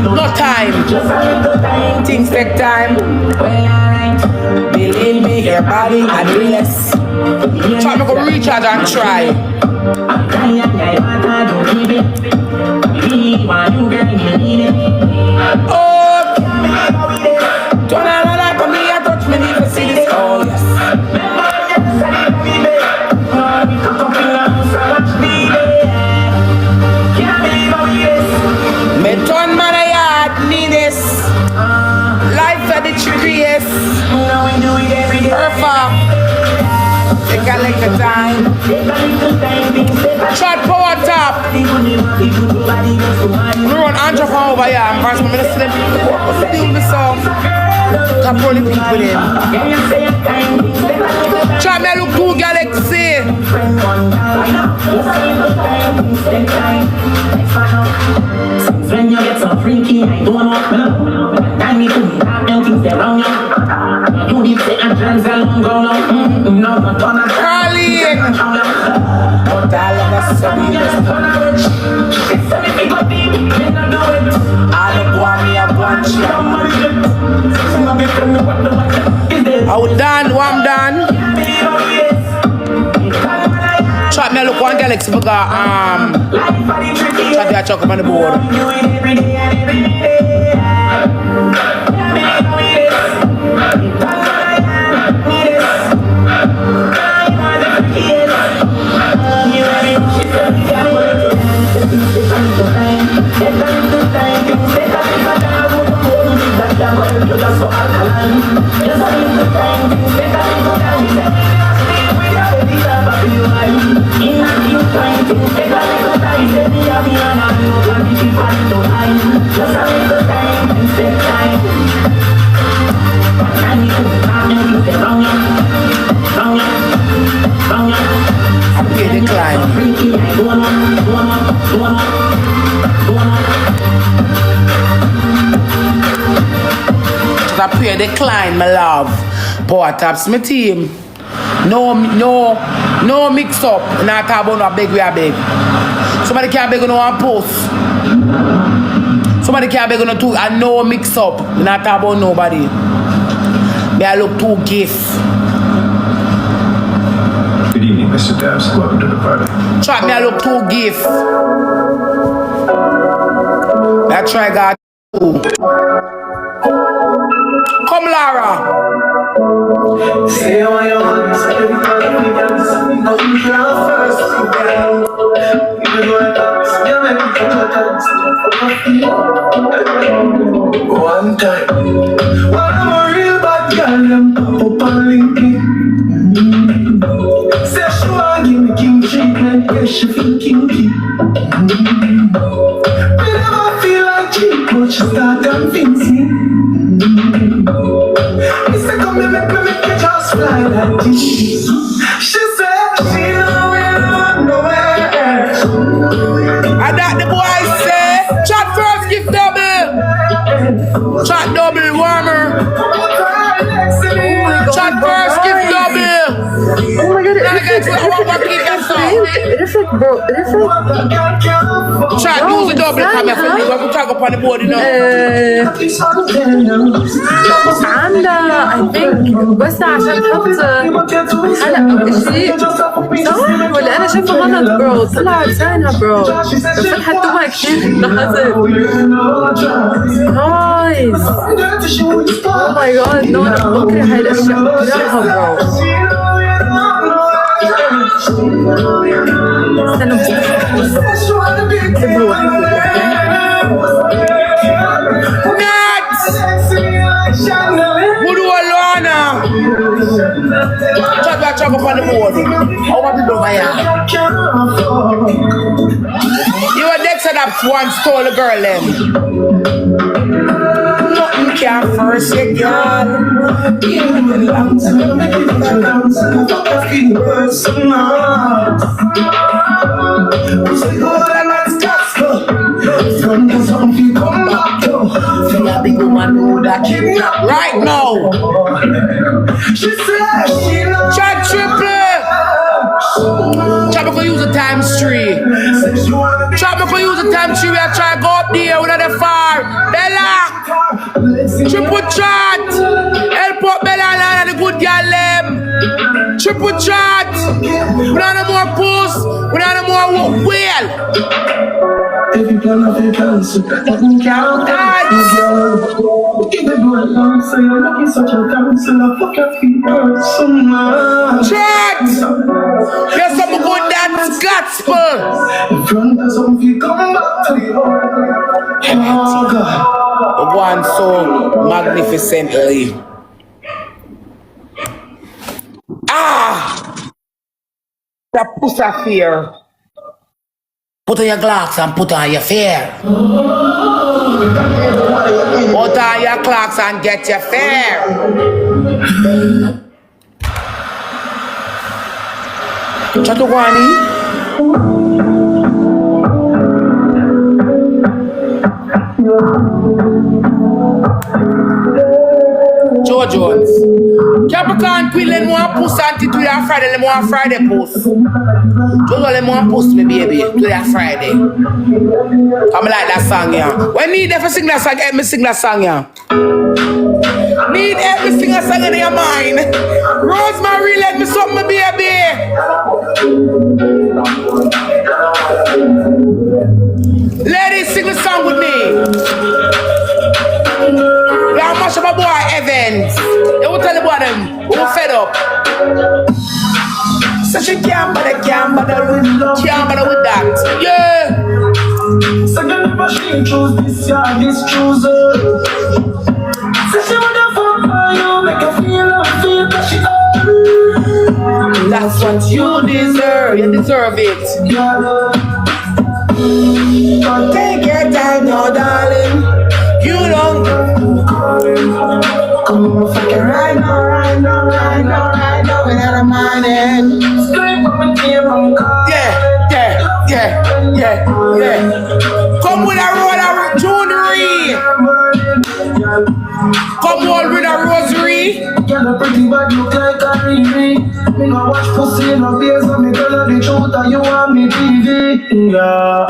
No time. Things take time. Believe me, your body and less. Try me go recharge and try. Oh, turn around, come here, touch me, need to see this. Oh, yes. Me turn man a yard, need this. Life for the trees. Perfect. Take a little time. Shot power top. We run Andrew from over here. I'm first going to slip. What's the deal with the song? Can't probably keep with him. Try me look 2 galaxy. When you get so freaky, I don't know. Time me to me, and things around you. You need to entrance and go now. No, not on a Carly. But all of us are being just it's a big deal, you don't do it. I don't want me a bunch. I'm done, I'm done. Chop me look 1 galaxy for chop your chuck up on the board. Okay, decline. I pray decline, my love. Power taps my team. No mix up. Not talk about no beg we are beg. Somebody can't beg on one post. Somebody can't be gonna too. I know mix up. I'm not talking about nobody. Me I look too gift. Good evening, Mr. Debs. Welcome to the party. Trap me I look too gift. I try God too. Come Lara. Say how you want this, everybody dance. But you can't first sit down. You know I dance, you make me dance. One time, when I'm a real bad girl, them pop up and link me. Say she want give me king treatment, yeah she feel kinky. Me never feel like cheap, but she start convince me. Me say come here, make you just fly like this. She said she nowhere. And that the boy say, chat first, give double. Chat double, warmer. Chat first, give double. Oh my god, it is like, bro, it is like... Chat, use the double, come here for me. We have to talk up on the board, you know. And I think بس عشان تحط حلقة بشي صح ولا أنا شايفة غلط برو طلع لسانها برو فتحت دمها كتير لاحظت نايس oh my god no أنا بكره هاي الأشياء بكرهها برو استنى Talk up on the board. How many people are here? You were next to that one stole the girl then. Nothing can first you, girl. Right now. Chat triple. Chat we use the times 3. Chat we use the times 3. We are trying to go up there without the far. Bella. Triple chat. Help up Bella and the good girl them. Triple chat. We don't have more posts. We don't have more wheel. If you plan to dance, that can count. Give the boy long, so you're looking such a dancer. I fuck your feet hurt so much. Chat! There's some good dance gospel. In front of some feet, come back to the oh God. One so magnificently. The pussy fear. Put on your clocks and put on your fear. Put on your clocks and get your fare. Chatugwani. Joe Jones. Capricorn Queen, let me want post until to your Friday. Let me want Friday post. Joe, let me want post me, baby, to your Friday. I'm like that song, yeah. When need if I sing that song, help me sing that song, yeah. Need help me sing a song in your mind. Rosemary, let me something, baby. Ladies, sing the song with me. How much of a boy Evans? They will tell the boy them who fed up. So she can't bother with that. Yeah. So you never she choose this year, this chooser. So she wanna fuck for you, make her feel that she that's what you deserve. You deserve it. But take your time now, darling. You don't come on, fuck it right now, without a morning. Yeah. Come with a roll of jewelry. Come on with a rosary. Riri. Girl, a pretty bad look like a Riri. Me no watch pussy in no beers, and me tell her the truth, and you want me TV. Yeah,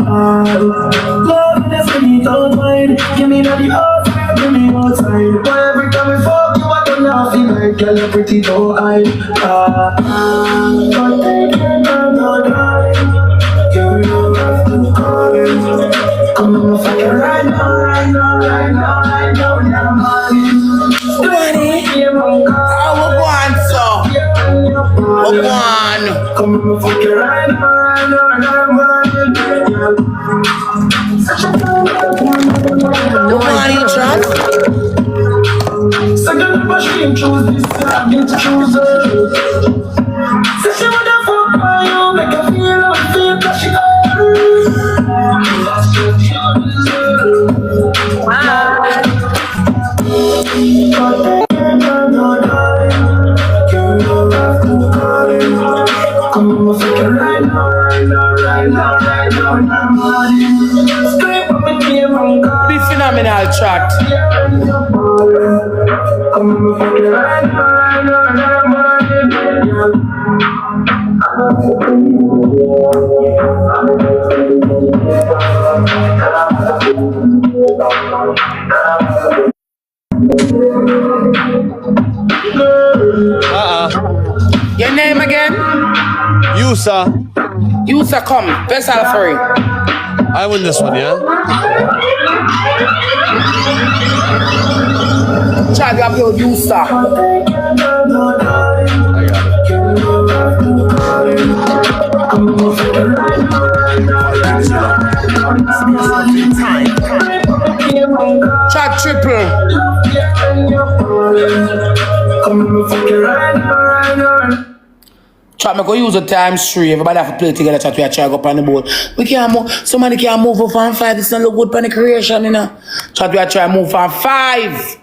love is when you don't mind. Give me the outside, give me outside. But every time we fuck you, I don't know, feel like girl, a pretty don't hide. But take your time, no darling. Girl, you have to call it. Come on, fuck it right now, right now, right now, right now, yeah, money. How we want so? We want. Come on, fuck it right now, right now, right now, No one you trust? Second machine choose this, I get to choose her. Say she wanna fuck by you, make her feel that she Be phenomenal chat. Your name again? Yusa. Yusa, come. Best Alfari. I win this one, yeah? Chad, you upload Yusa. I got it. Chad triple. Chat, me go use the times 3. Everybody have to play together. Chat, we are trying to go up on the board. We can't move. Somebody can't move up on 5. It's not look good for the creation, you know. Chat, we are trying to move on 5.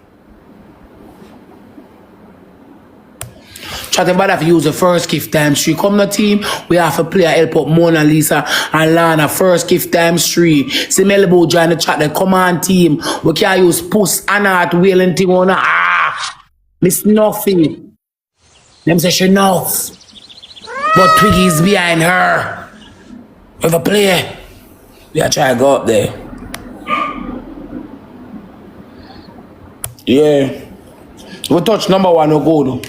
Chat, everybody have to use the first gift times 3. Come the team, we have to play help up Mona Lisa and Lana. First gift times 3. See Melibu join the chat, the command team. We can't use Puss, Anna, Wailing Timona. Miss nothing. Them say she knows. But Twiggy's behind her. We have a play. We are trying to go up there. Yeah. We touch number 1 no good.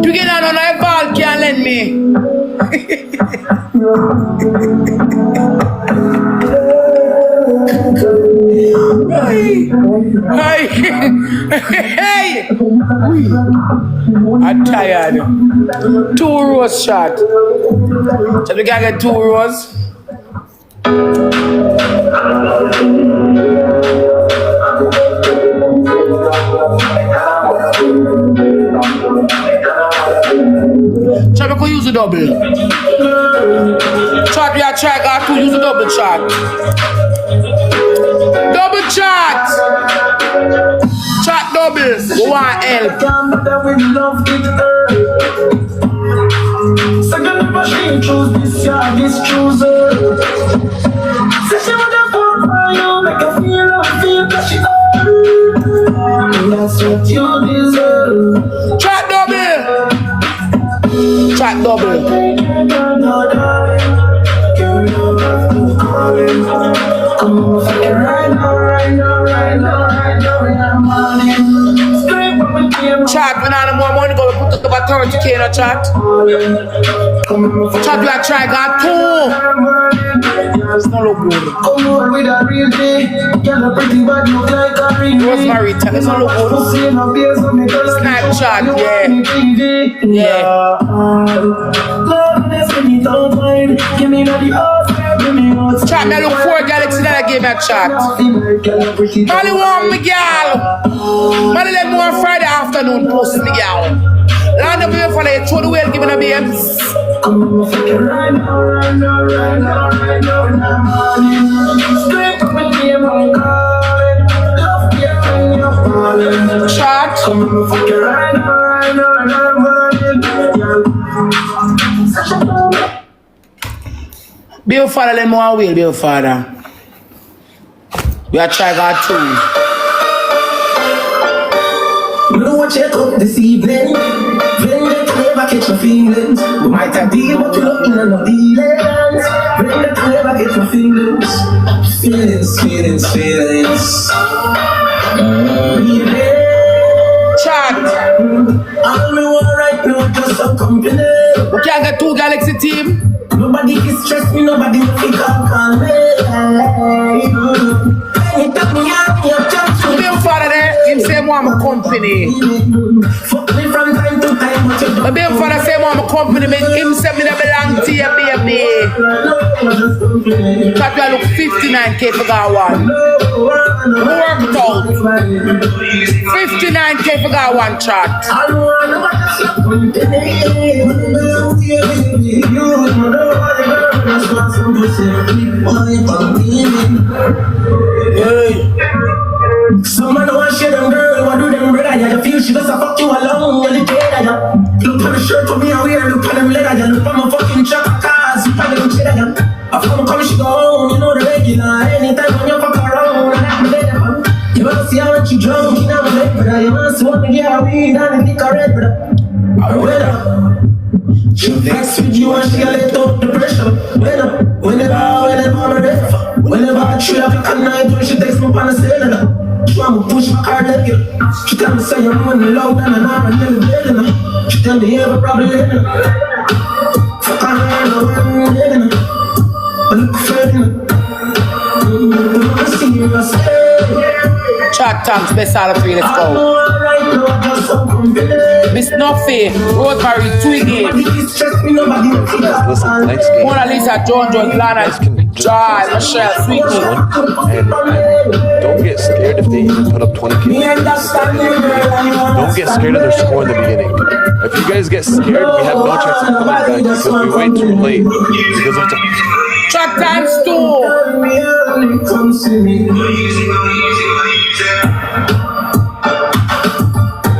Twiggy now on a ball can't lend me. Hey! I'm tired. 2 rows shot. So we can get 2 rows. Chat, we could use a double. Chat, we are trying to use a double chat. Double chat. Chat double. We want help. Second machine choose this, yeah, this chooser. Say she wanna fuck by you, make her feel that she that's what you deserve. Chat double. Chat double. Come on, fuck it right now, right now, right now, right now, right now, money. Scream from the game. Chat, we not have more money, go we put up about 30K in a chat. Chat, we are trying to 2. It's not look good. Come on with a real day. Get a pretty bad look like a real day. Rosemary, tell us not look good. Snapchat, yeah. Yeah. Love is when you don't mind. Give me the outside, give me outside. Chat, I look for a galaxy that I gave me a chat. Molly want me, girl. Molly let me on Friday afternoon post me, girl. Land up here for the throw the whale giving a babes. Come on, fuck it right now, right now, right now, right now, right now, money. Scream from the game, I'm calling. Love you when you're falling. Chat. Come on, fuck it right now, right now, right now, money. Baby father, let me one wheel, baby father. We are trying our tune. No one check up this evening. When they never catch my feelings. We might have deal, but we don't in no dealings. When they never catch my feelings. Feelings. Chat. All me want right now just a company. We can't get 2 Galaxy team. Nobody can stress me, nobody will think I'll call me. You tell me I'm your chance. Baby father there, him say more my company. Fuck me from time to time, but you don't. My baby father say more my company, man. Him say me that belong to you, baby. Chat we look 59K for that one. Worked out. 59K for that one, chat. Hey. Someone want shit them girl, what do them brother? You feel she does a fuck you alone, you look at ya. Look on the shirt for me and wear, look on them leather, you look on my fucking chopper cars, look on them shit ya. After come she go home, you know the regular. Anytime when you fuck around, I like me better. You wanna see how much you drunk, you know my leg, brother. You wanna see what me get a weed and a dick a red, brother. Weather. She vex with you and she a let up the pressure. Whenever I'm ready. Whenever I chill up at night when she takes me on the cellular. She want me push my car leg. She tell me say you're running loud and I'm never dead. She tell me you have a problem. Fuck on her, no one dead. I look further. I see you, I say. Chat thanks, best out of 3, let's go. Miss Nuffy, Rosemary, Twiggy. Listen, next game. Mona Lisa, John, Lana, Joy, Michelle, Sweetie. And don't get scared if they even put up 20 kills. Don't get scared of their score in the beginning. If you guys get scared, we have no chance of coming back because we wait too late. Because of Chat times 2.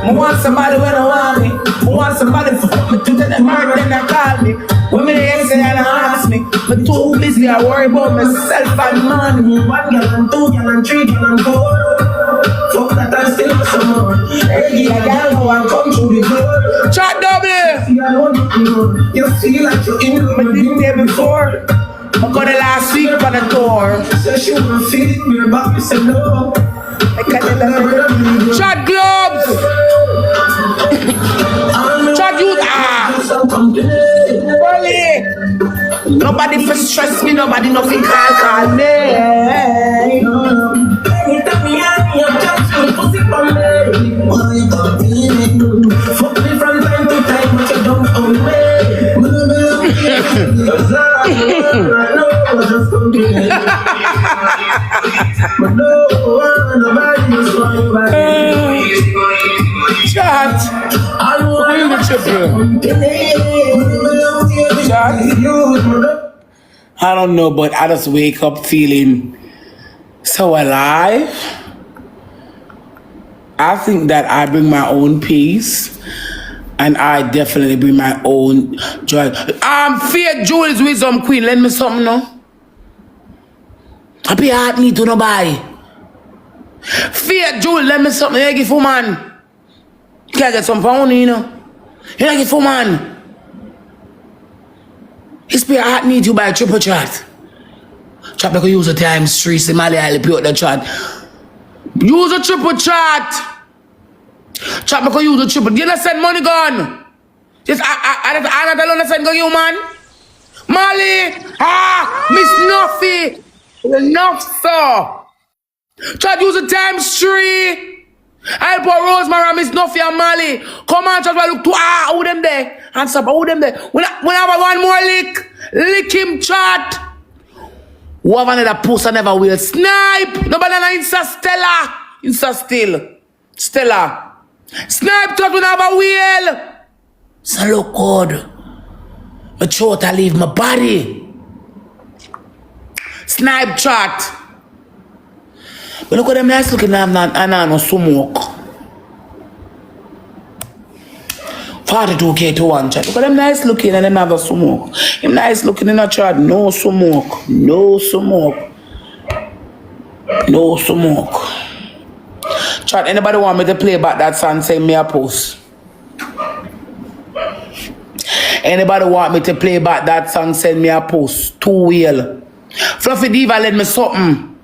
I want somebody when I want me. I want somebody to fuck me to the murder then they call me. Women they say and ask me. But too busy I worry about myself and money. 1 gallon, 2 gallon, 3 gallon, 4. Fuck that I still for some more. Hey, I gotta go and come through the door. Chat double. You feel like you're in the didn't there before. I got it last week on the tour. So she wanna feel it, me about me say no. Chat gloves. Chat you Burley. Nobody for stress me, nobody nothing call me. Fuck me from time to time, but you don't own me. Chat. I don't know, but I just wake up feeling so alive. I think that I bring my own peace. And I definitely bring my own joy. Fear Jules Wisdom Queen. Lend me something now. Happy heart need to nobody. Fear Jules, lend me something. You give for man. You can't get some pound, you know. You can't get for man. His spirit heart need you by triple chat. Chat like you use a times 3. Somali I'll put the chat. Use a triple chat. Chat me use the triple. You not send money gone. Just I not alone send go you man. Mali, Miss Nuffy. Enough so. Chat use the times 3. I put Rosemary, Miss Nuffy and Mali. Come on, chat look to who them there. And stop who them there. When I have one more lick him chat. Who have another post I never will. Snipe. Nobody na Insta Stella. Insta Stella. Snipe thought we have a wheel. So look good. My throat I leave my body. Snipe chat. But look at them nice looking and I no smoke. 42K to one chat. Look at them nice looking and them have a smoke. Him nice looking in a chat. No smoke. No smoke. No smoke. Chat, anybody want me to play back that song? Send me a post. Anybody want me to play back that song? Send me a post. 2 wheel. Fluffy Diva, lend me something.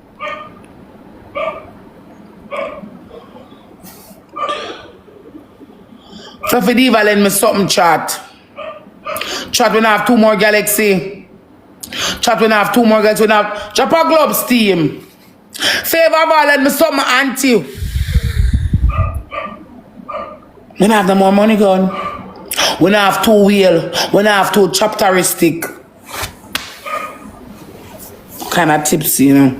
Fluffy Diva, lend me something, chat. Chat, we have 2 more Galaxy. Chat, we have 2 more Galaxy. We have Japan Globes team. Favor of all, lend me something, auntie. We don't have no more money gone. We don't have 2 wheel. We don't have 2 chapteristic. Kind of tipsy, you know.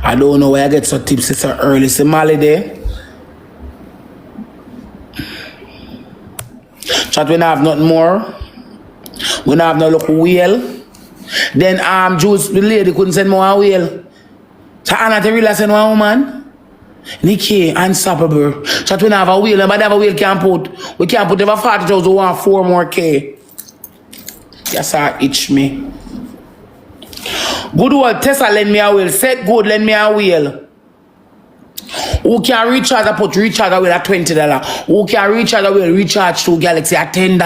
I don't know where I get so tipsy so early. It's a Mali day. Chat, we don't have nothing more. We don't have no local wheel. Then Juice, the lady couldn't send more wheel. So Anna Terila send one woman. Nikki, unstoppable. Chat, we don't have a wheel. Nobody have a wheel can't put. We can't put over 40,000. We want 4 more K. Yes, sir, itch me. Good old Tessa lend me a wheel. Set good lend me a wheel. Who can recharge? I put recharge a wheel at $20. Who can recharge a wheel? Recharge to Galaxy at $10.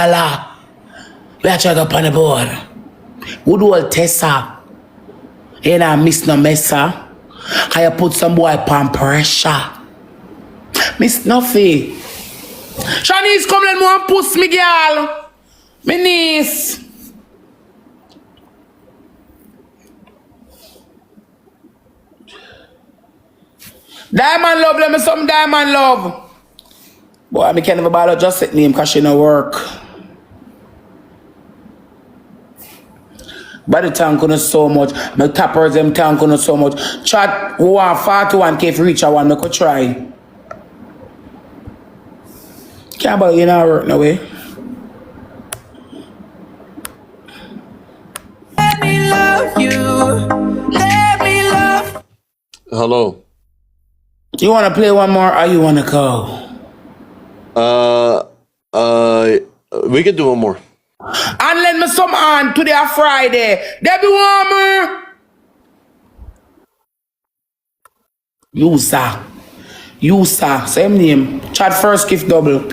We are charged up on the board. Good old Tessa. You know, miss no messer. Can you put some boy upon pressure? Miss Nuffy. Shanice, come let me and push me, girl. My niece. Diamond Love, let me some Diamond Love. Boy, I can't never bother just set name because she no work. Body tank on so much. My tappers them tank on so much. Chat who want 41K if reach I want me could try. Can't bother you not work no way. Let me love you. Let me love. Hello. You want to play one more or you want to go? We can do one more. And lend me some on today or Friday. Debbie Warmer. Yusa. Same name. Chat first gift double.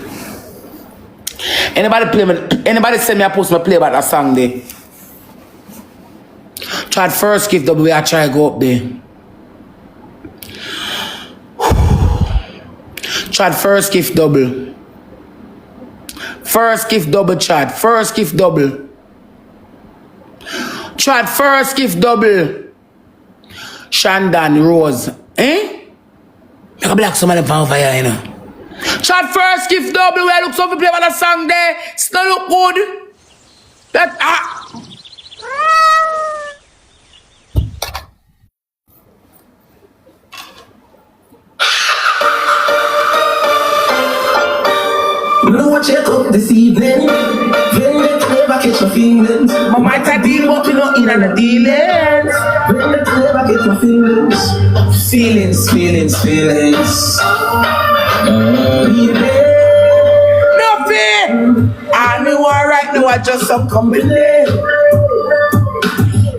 Anybody send me a post me play about that song there. Chat first gift double. We are try to go up there. Chat first gift double. First gift double, chat. First gift double. Chat first gift double. Shandan Rose. Eh? Make a black somebody for fire, you know. Chat first gift double. Where look so we play about that song there. It's not look good. That know what you cook this evening? When the clever catch your feelings. My might I deal what we not in on the dealings. When the clever catch your feelings. Feelings. Nothing. I know right now I just some company.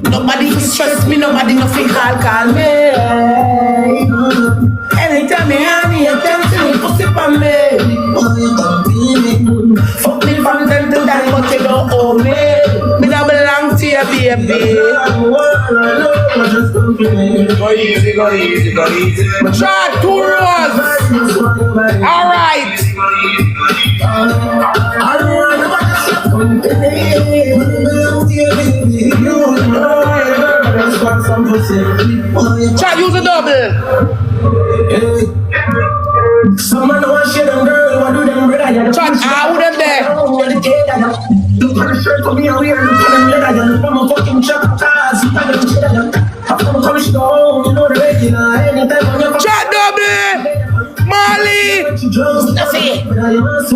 Nobody can stress me, nobody nothing call me. Anytime me honey, attention, pussy for me. Fuck me from time to time, but you don't owe me. Me not belong to you, baby. Go easy. Try 2 rows. Alright. Try use a double. Someone know I shit them girl, what do them brother? Chat, how them there? Look at the shirt for me, I'm weird. Look at them leather, I'm a fucking chop cars. I'm coming home, you know the regular. Chat double! Molly!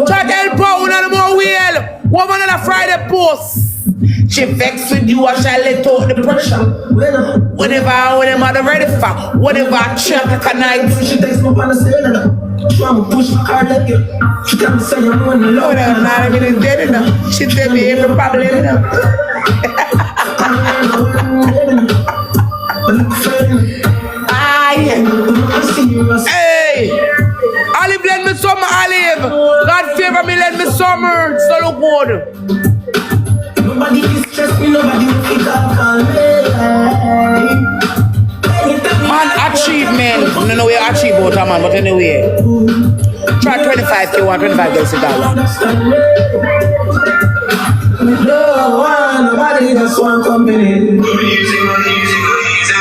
Chat help out, one of the more wheel. Woman on a Friday post. She vexed with you, I shall let out the pressure. Whenever I'm ready for, whenever I check a night. She takes me on the cell. Trying to push my car like you. She tell me say I'm on the low. Oh, that's not even dead enough. She tell me every problem enough. Hey! Olive, lend me some, Olive. God favor me, lend me summer. So look good. Nobody can stress me, nobody can call me. Man, achievement. No, we achieve out, man, but anyway. Try 25 k, 125 girls in that one. No one, nobody just want company.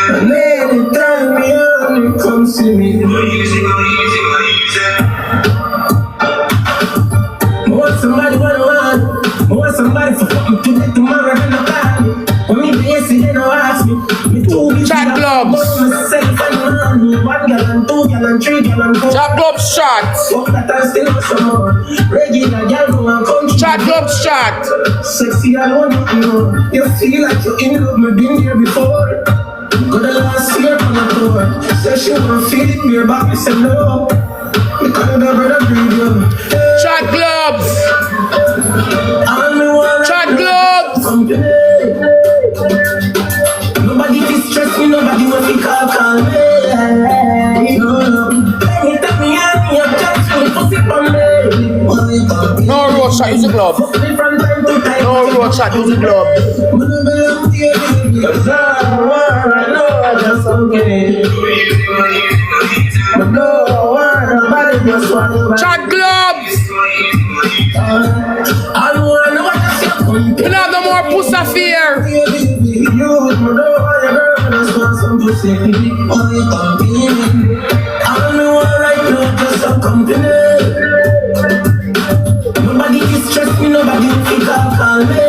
Lady, turn me on, come see me. Want somebody, want somebody for fucking to get tomorrow in the back. When me basic, they don't ask me. Chat gloves. Chat gloves shot. Chat gloves shot. Sexy, I want you know. You feel like you're in love, me been here before. Got the last year on the tour. Said she wanna feel it, me back, me said no. Because the brother breathe you. Chat gloves. Chat gloves. Nobody can stress me, nobody will think I'll call me. Anytime me and me, I'm just me, pussy from me. No road shot, use the glove. No road shot, use the glove. Chat gloves. We don't have no more pussy fear. Nobody can stress me, nobody can call me.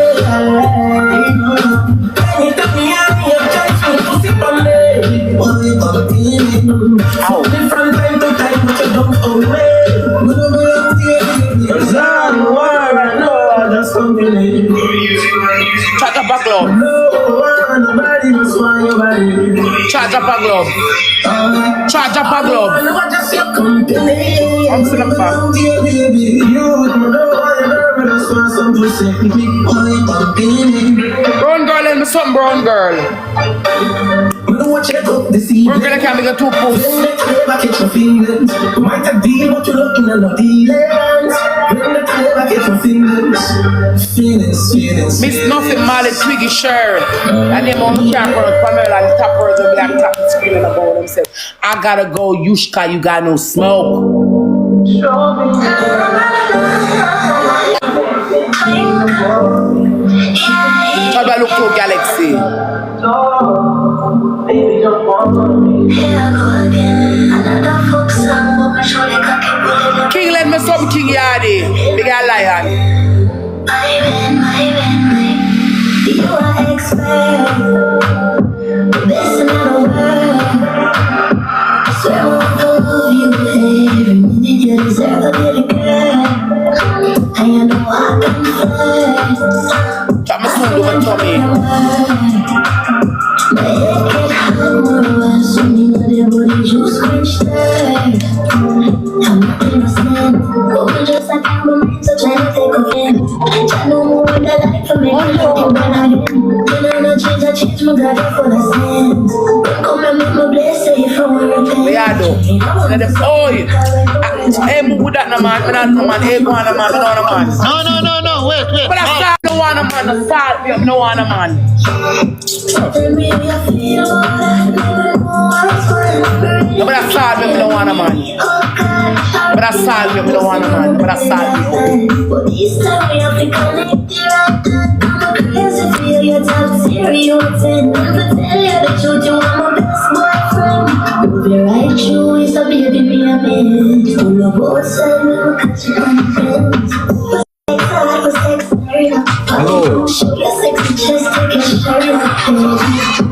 Anytime me and me, I'm just me, pussy from me. Different time to time, but you don't own me. Chat up a glove. Charge up a glove. Charge up a glove. I'm still up for. Brown girl, let me some brown girl. Brown girl can't make a two puss. Might have deal, but you're looking at no dealings. Miss Nothing Molly Twiggy Sher. And them on the camera, Pamela and the top words of black top screaming about themselves. I gotta go, Yushka, you got no smoke. How do I look to Galaxy? King, let me some King Yardy. Big lion. You are expert, the best in the world. I swear I want to love you every minute. You deserve a little girl, and you know I can flirt. Chop my soon, do my tummy. My head get hot when you know the body juice quenched there. I'm not innocent, going just like I'm a man, so try to take a fan. I know more than life for me, and when I change my God for the sins. Come and make my blessing from everything. Yeah, though. Oh, hey, move that no man. Hey, go on a man. No, wait. But I start no one a man. I start no one a man. No, but I start me no one a man. But I start me no one a man. But I start me. But this time we have to connect it right. Crazy feel your top serious and never tell you the truth. You are my best boyfriend. Move your right through, it's a baby me a man. Pull up both sides, never catch you on the fence. Hello. Show your sexy chest, take your shirt off.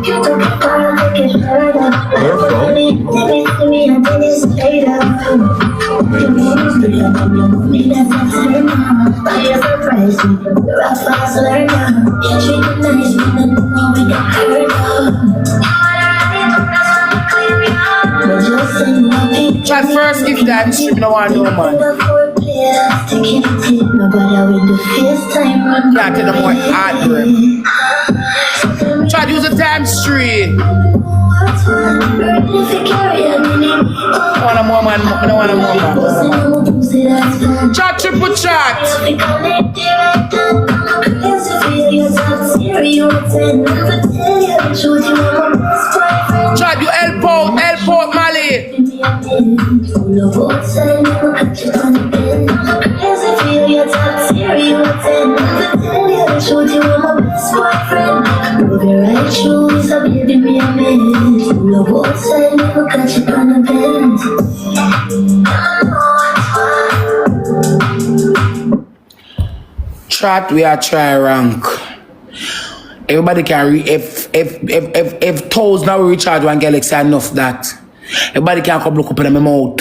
You took it far, take it further. Where from? Take it to me and then it's straight up. You want to be a mommy, that's a turn on. Buy your surprise. Try first give that stream, no one no man. Can't tell them what hard work. Try to use a time stream. I want a more man, I don't want a more man. Chat, triple chat. Chat, you help out, Mali. Chat, we are try rank. Everybody can read if toes now recharge one Galaxy enough that. Everybody can come look up in my mouth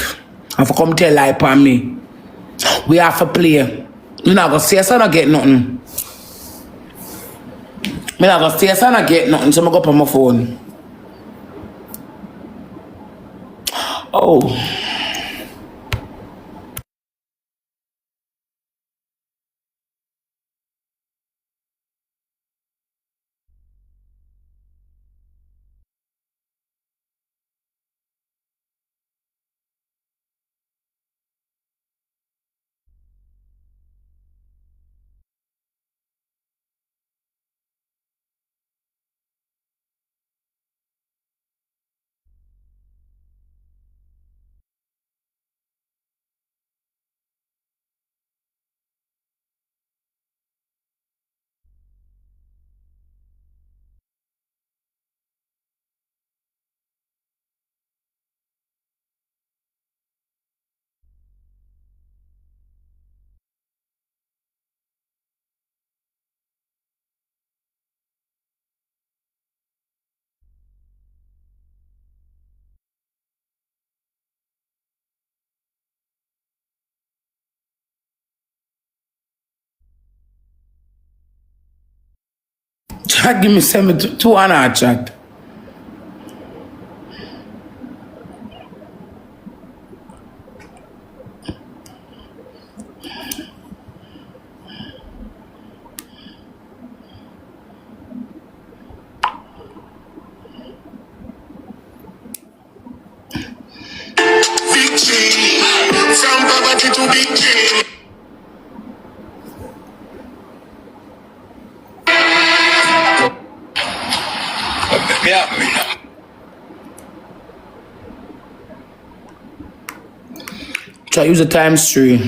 and for come tell lie upon me. We have to play. You not gonna say so not get nothing. Me not gonna say so not get nothing, so I go up on my phone. Oh. Chat, give me 2 hours, chat. Big G, from poverty to big G. Yeah. Try use a times 3.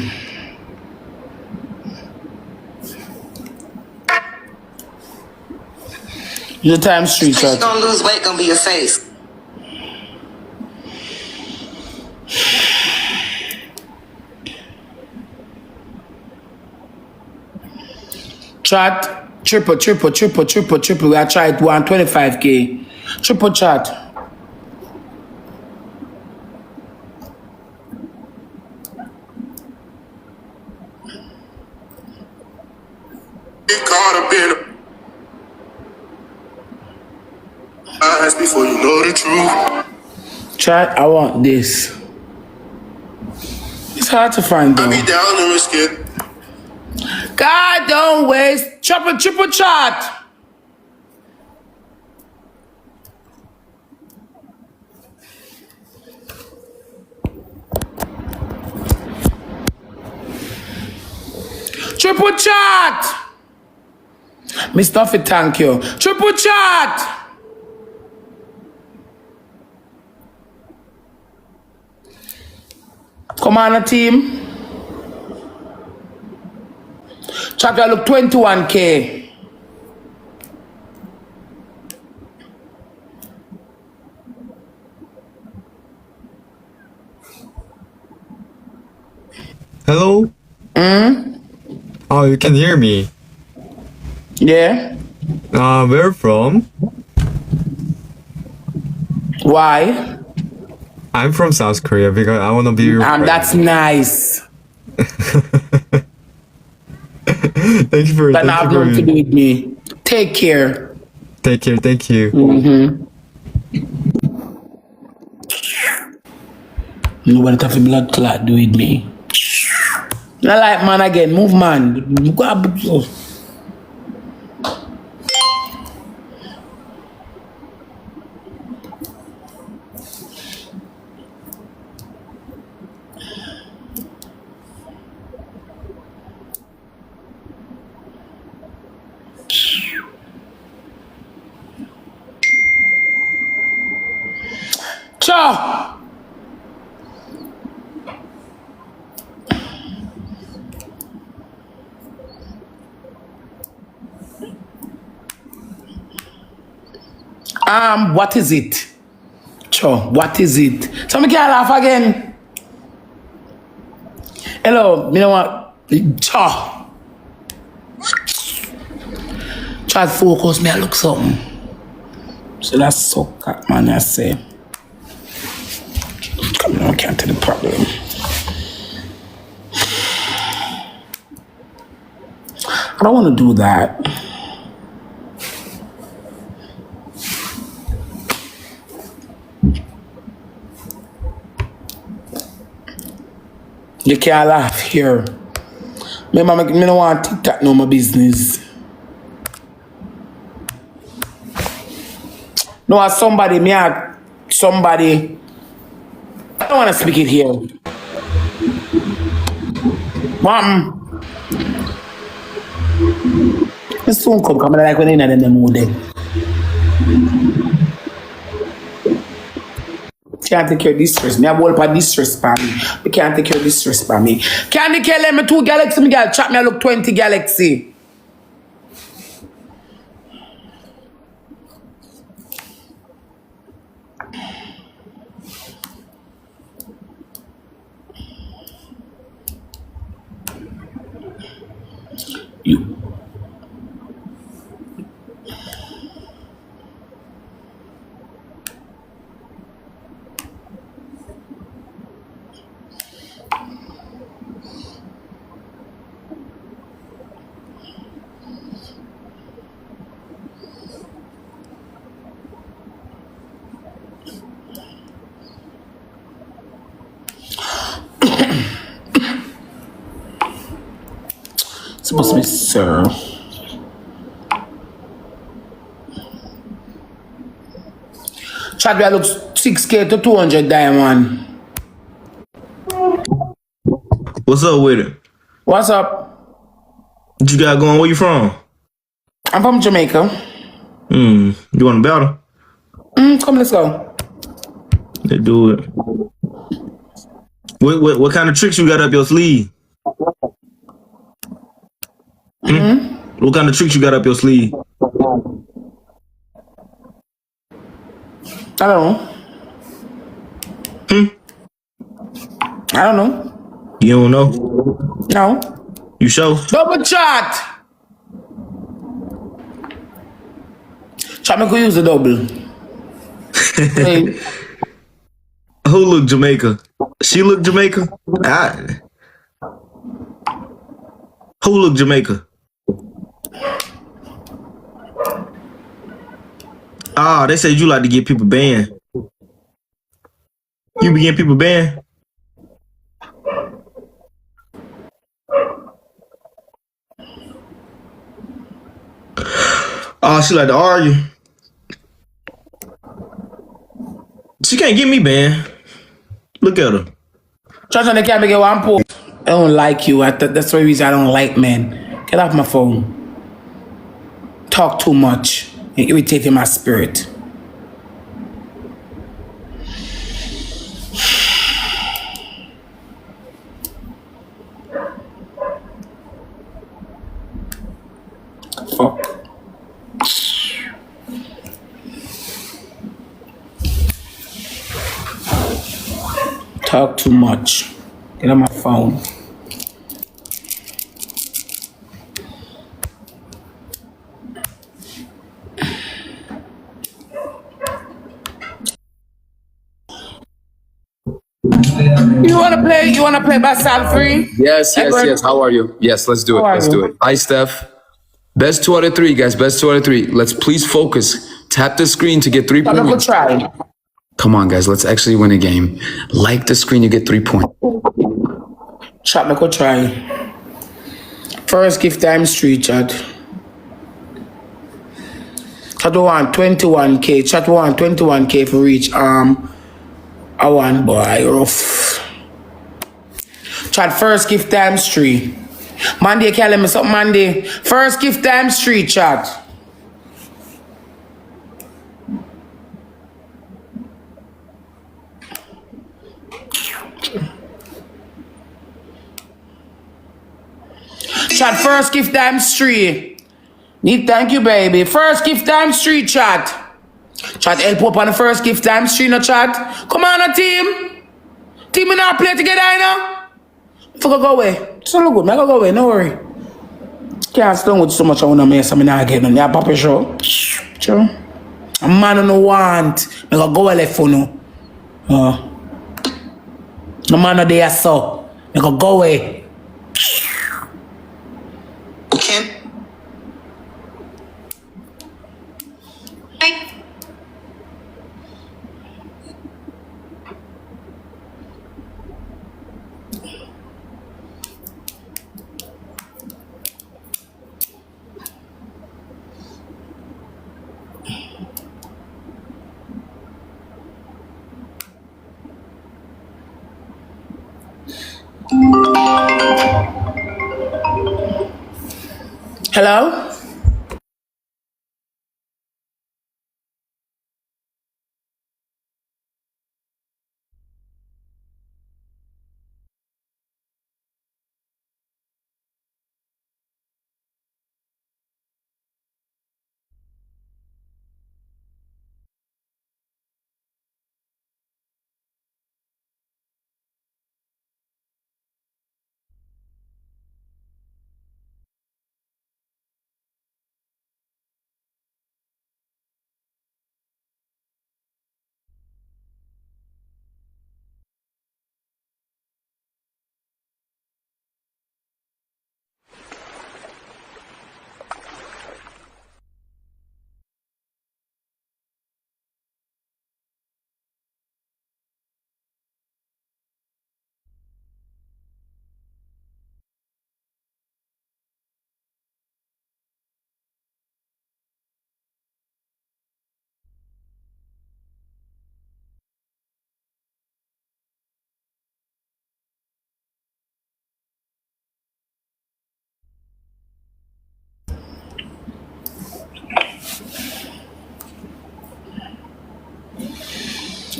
Use a times 3, chat. Gonna lose weight, gonna be your face. Chat. Triple. We are trying 125k. Triple chat. Caught up in eyes before you know the truth. Chat, I want this. It's hard to find though. Be down to risk it. God, don't waste. Triple chat. Triple chat. Mr. Stuffy, thank you. Triple chat. Come on, team. Chat, I look 21k. Hello? Oh, you can hear me? Yeah. Where from? Why? I'm from South Korea because I wanna be your friend. That's nice. Thank you for That have nothing to do with me. Take care. Take care. Thank you. Nobody have a blood clot do with me. Not like man again. Move man. Ciao. What is it? Ciao. What is it? So me can't laugh again. Hello, me know what? Ciao. Try to focus me. I look something. So that's so cat man. I say. Come on, I can't tell the problem. I don't want to do that. You can't laugh here. Me don't want TikTok know my business. No, as somebody, somebody. I don't want to speak it here. Mom. This soon come like when they're in the mood then. Can't take care of distress. Me have all for distress for me. We can't take care of distress for me. Can't kill them 2 galaxy, me girl. Chat me I look 20 galaxy. You. Supposed to be sir. Chadwell looks 6K to 200 diamond. What's up with it? What's up? What you got going? Where you from? I'm from Jamaica. You want to battle? Come, let's go. Let's do it. What kind of tricks you got up your sleeve? What kind of tricks you got up your sleeve? I don't know. I don't know. You don't know? No. You sure? Double chat. Chat me could use the double. Hey. Who look Jamaica? She look Jamaica? Who look Jamaica? They said you like to get people banned. You be getting people banned? She like to argue. She can't get me banned. Look at her. Trust me, they can't make it one post. I don't like you. That's the reason I don't like men. Get off my phone. Talk too much. You're irritating my spirit. Fuck. Talk too much. Get on my phone. You wanna play Basal free? Yes, Edward? yes. How are you? Yes, let's do it. How are Let's you? do it. Hi, Steph. Best 2 out of 3, guys. Best 2 out of 3. Let's please focus. Tap the screen to get 3 I'm gonna points. try. Come on, guys. Let's actually win a game. Like the screen, you get 3 points. Chat, me go try. First gift time street chat. Chat want 21k. Chat want 21k for reach I want boy rough. Chat first gift times 3. Monday calling me something Monday. First gift times 3 chat. Chat first gift times 3. Need thank you baby. First gift times 3 chat. Chat help up on the first gift times 3 no chat. Come on a team. Team we not play together you know. If I go away. It's all good. I go away, no worry. Can't stand with so much I wanna mess. I'm not getting on your papa show. Sure. A man no want. I go away left for no. No man no there so. I go away. Hello?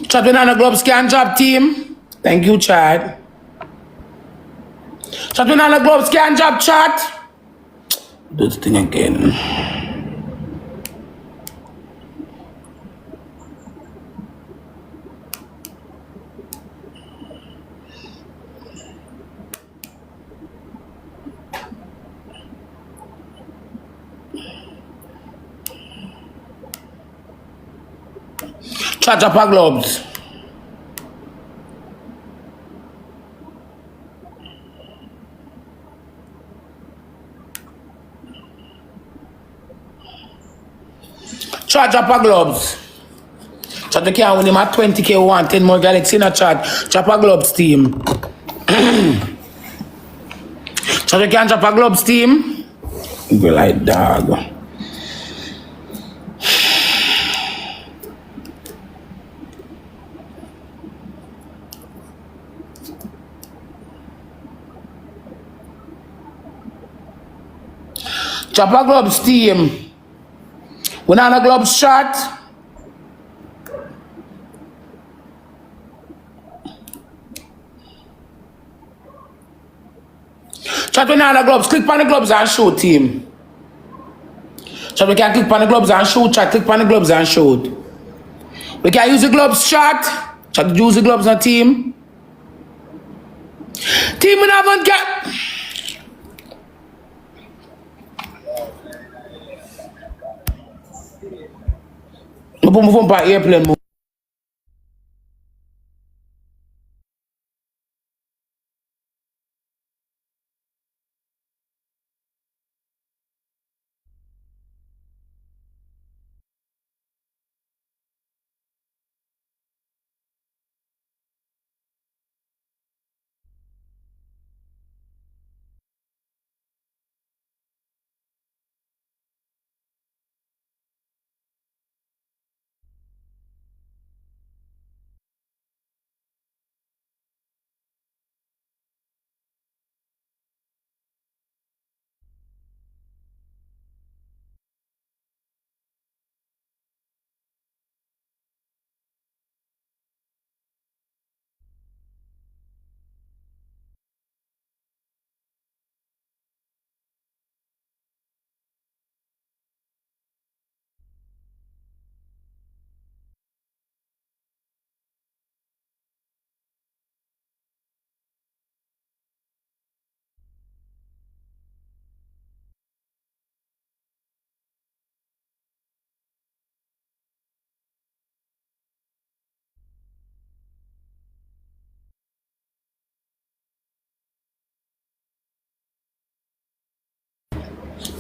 Chat on the Globe Scan Job team. Thank you, Chad. Chat on the Globe Scan Job chat. Do the thing again. Chat up our globes. Charge up our globes. Chat the can win him at 20k. We want 10 more Galaxy in a chat. Chop our globes team. Chat the can chop our globes team. Go like dog. Chop our globes team. We're not a globe shot. Chat we not a gloves. Click on the gloves and shoot team. Chat we can click on the gloves and shoot. Chat click on the gloves and shoot. We can use the gloves shot. Chat use the gloves on team. Team we haven't got. Move on by airplane mode.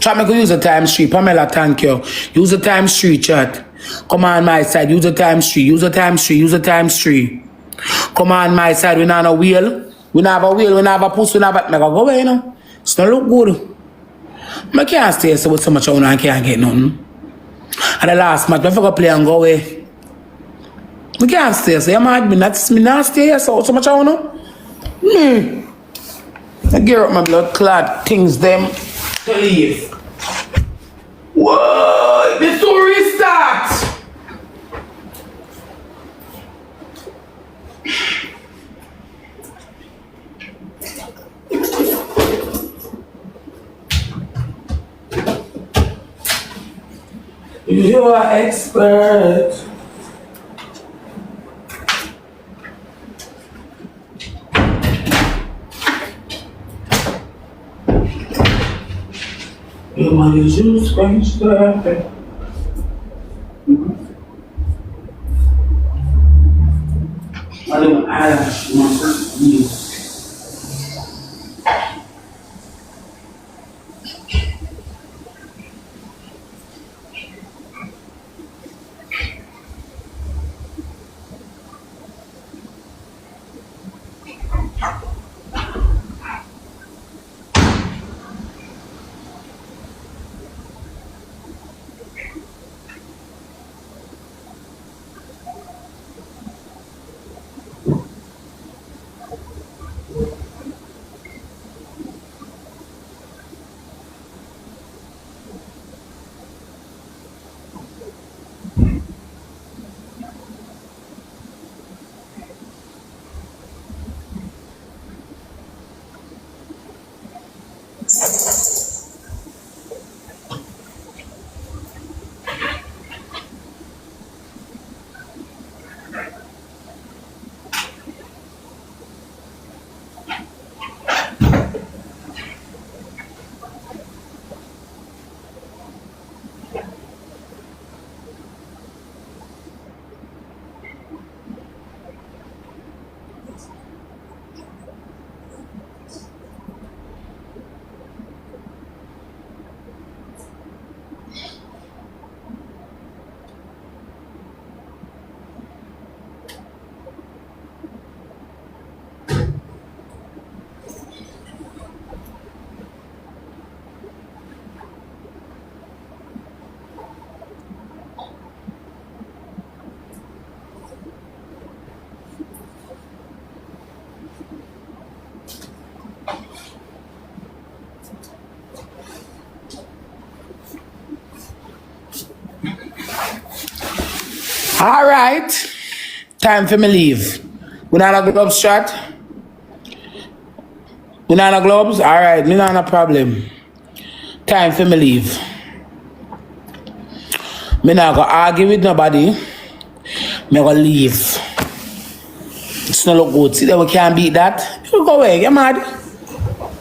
Chat, me could use the times 3. Pamela, thank you. Use the times 3, chat. Come on my side. Use the times 3. Use the times 3. Use the times 3. Come on my side. We not have a wheel. We not have a wheel. We not have a puss. We not have a... Go away, you know. It's not look good. I can't stay so with so much on I can't get nothing. And the last match, I forgot play and go away. I can't stay so. You mad me? That's me not stay here so much on no. I gear up my blood clot things them to leave. Whoa! The story starts! You are expert. You want to juice, French traffic. I don't eyelash. All right, time for me leave. We not have gloves shot. We not have gloves. All right, me not have a problem. Time for me leave. Me not gonna argue with nobody. Me gonna leave. It's not look good. See that we can't beat that. You go away. You mad?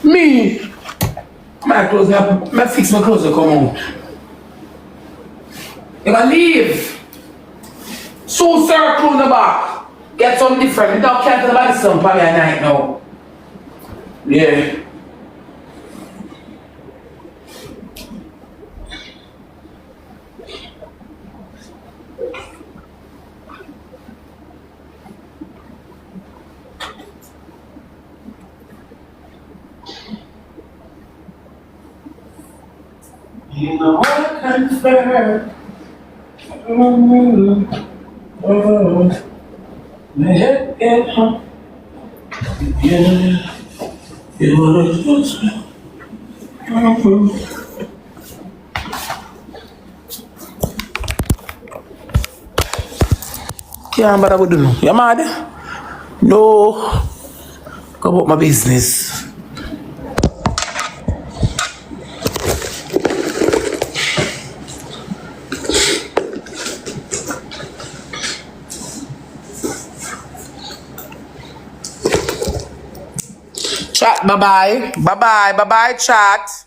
Me. My clothes. Me fix my clothes to come out. You gonna leave. So circle in the back. Get something different. You don't care to the body some probably at night now. Yeah. You know I can't bear. Oh, my head get hot. Yeah, you wanna lose me. Yeah, but I would do. You mad? No. Go about my business. Chat, bye-bye. Bye-bye. Bye-bye, chat.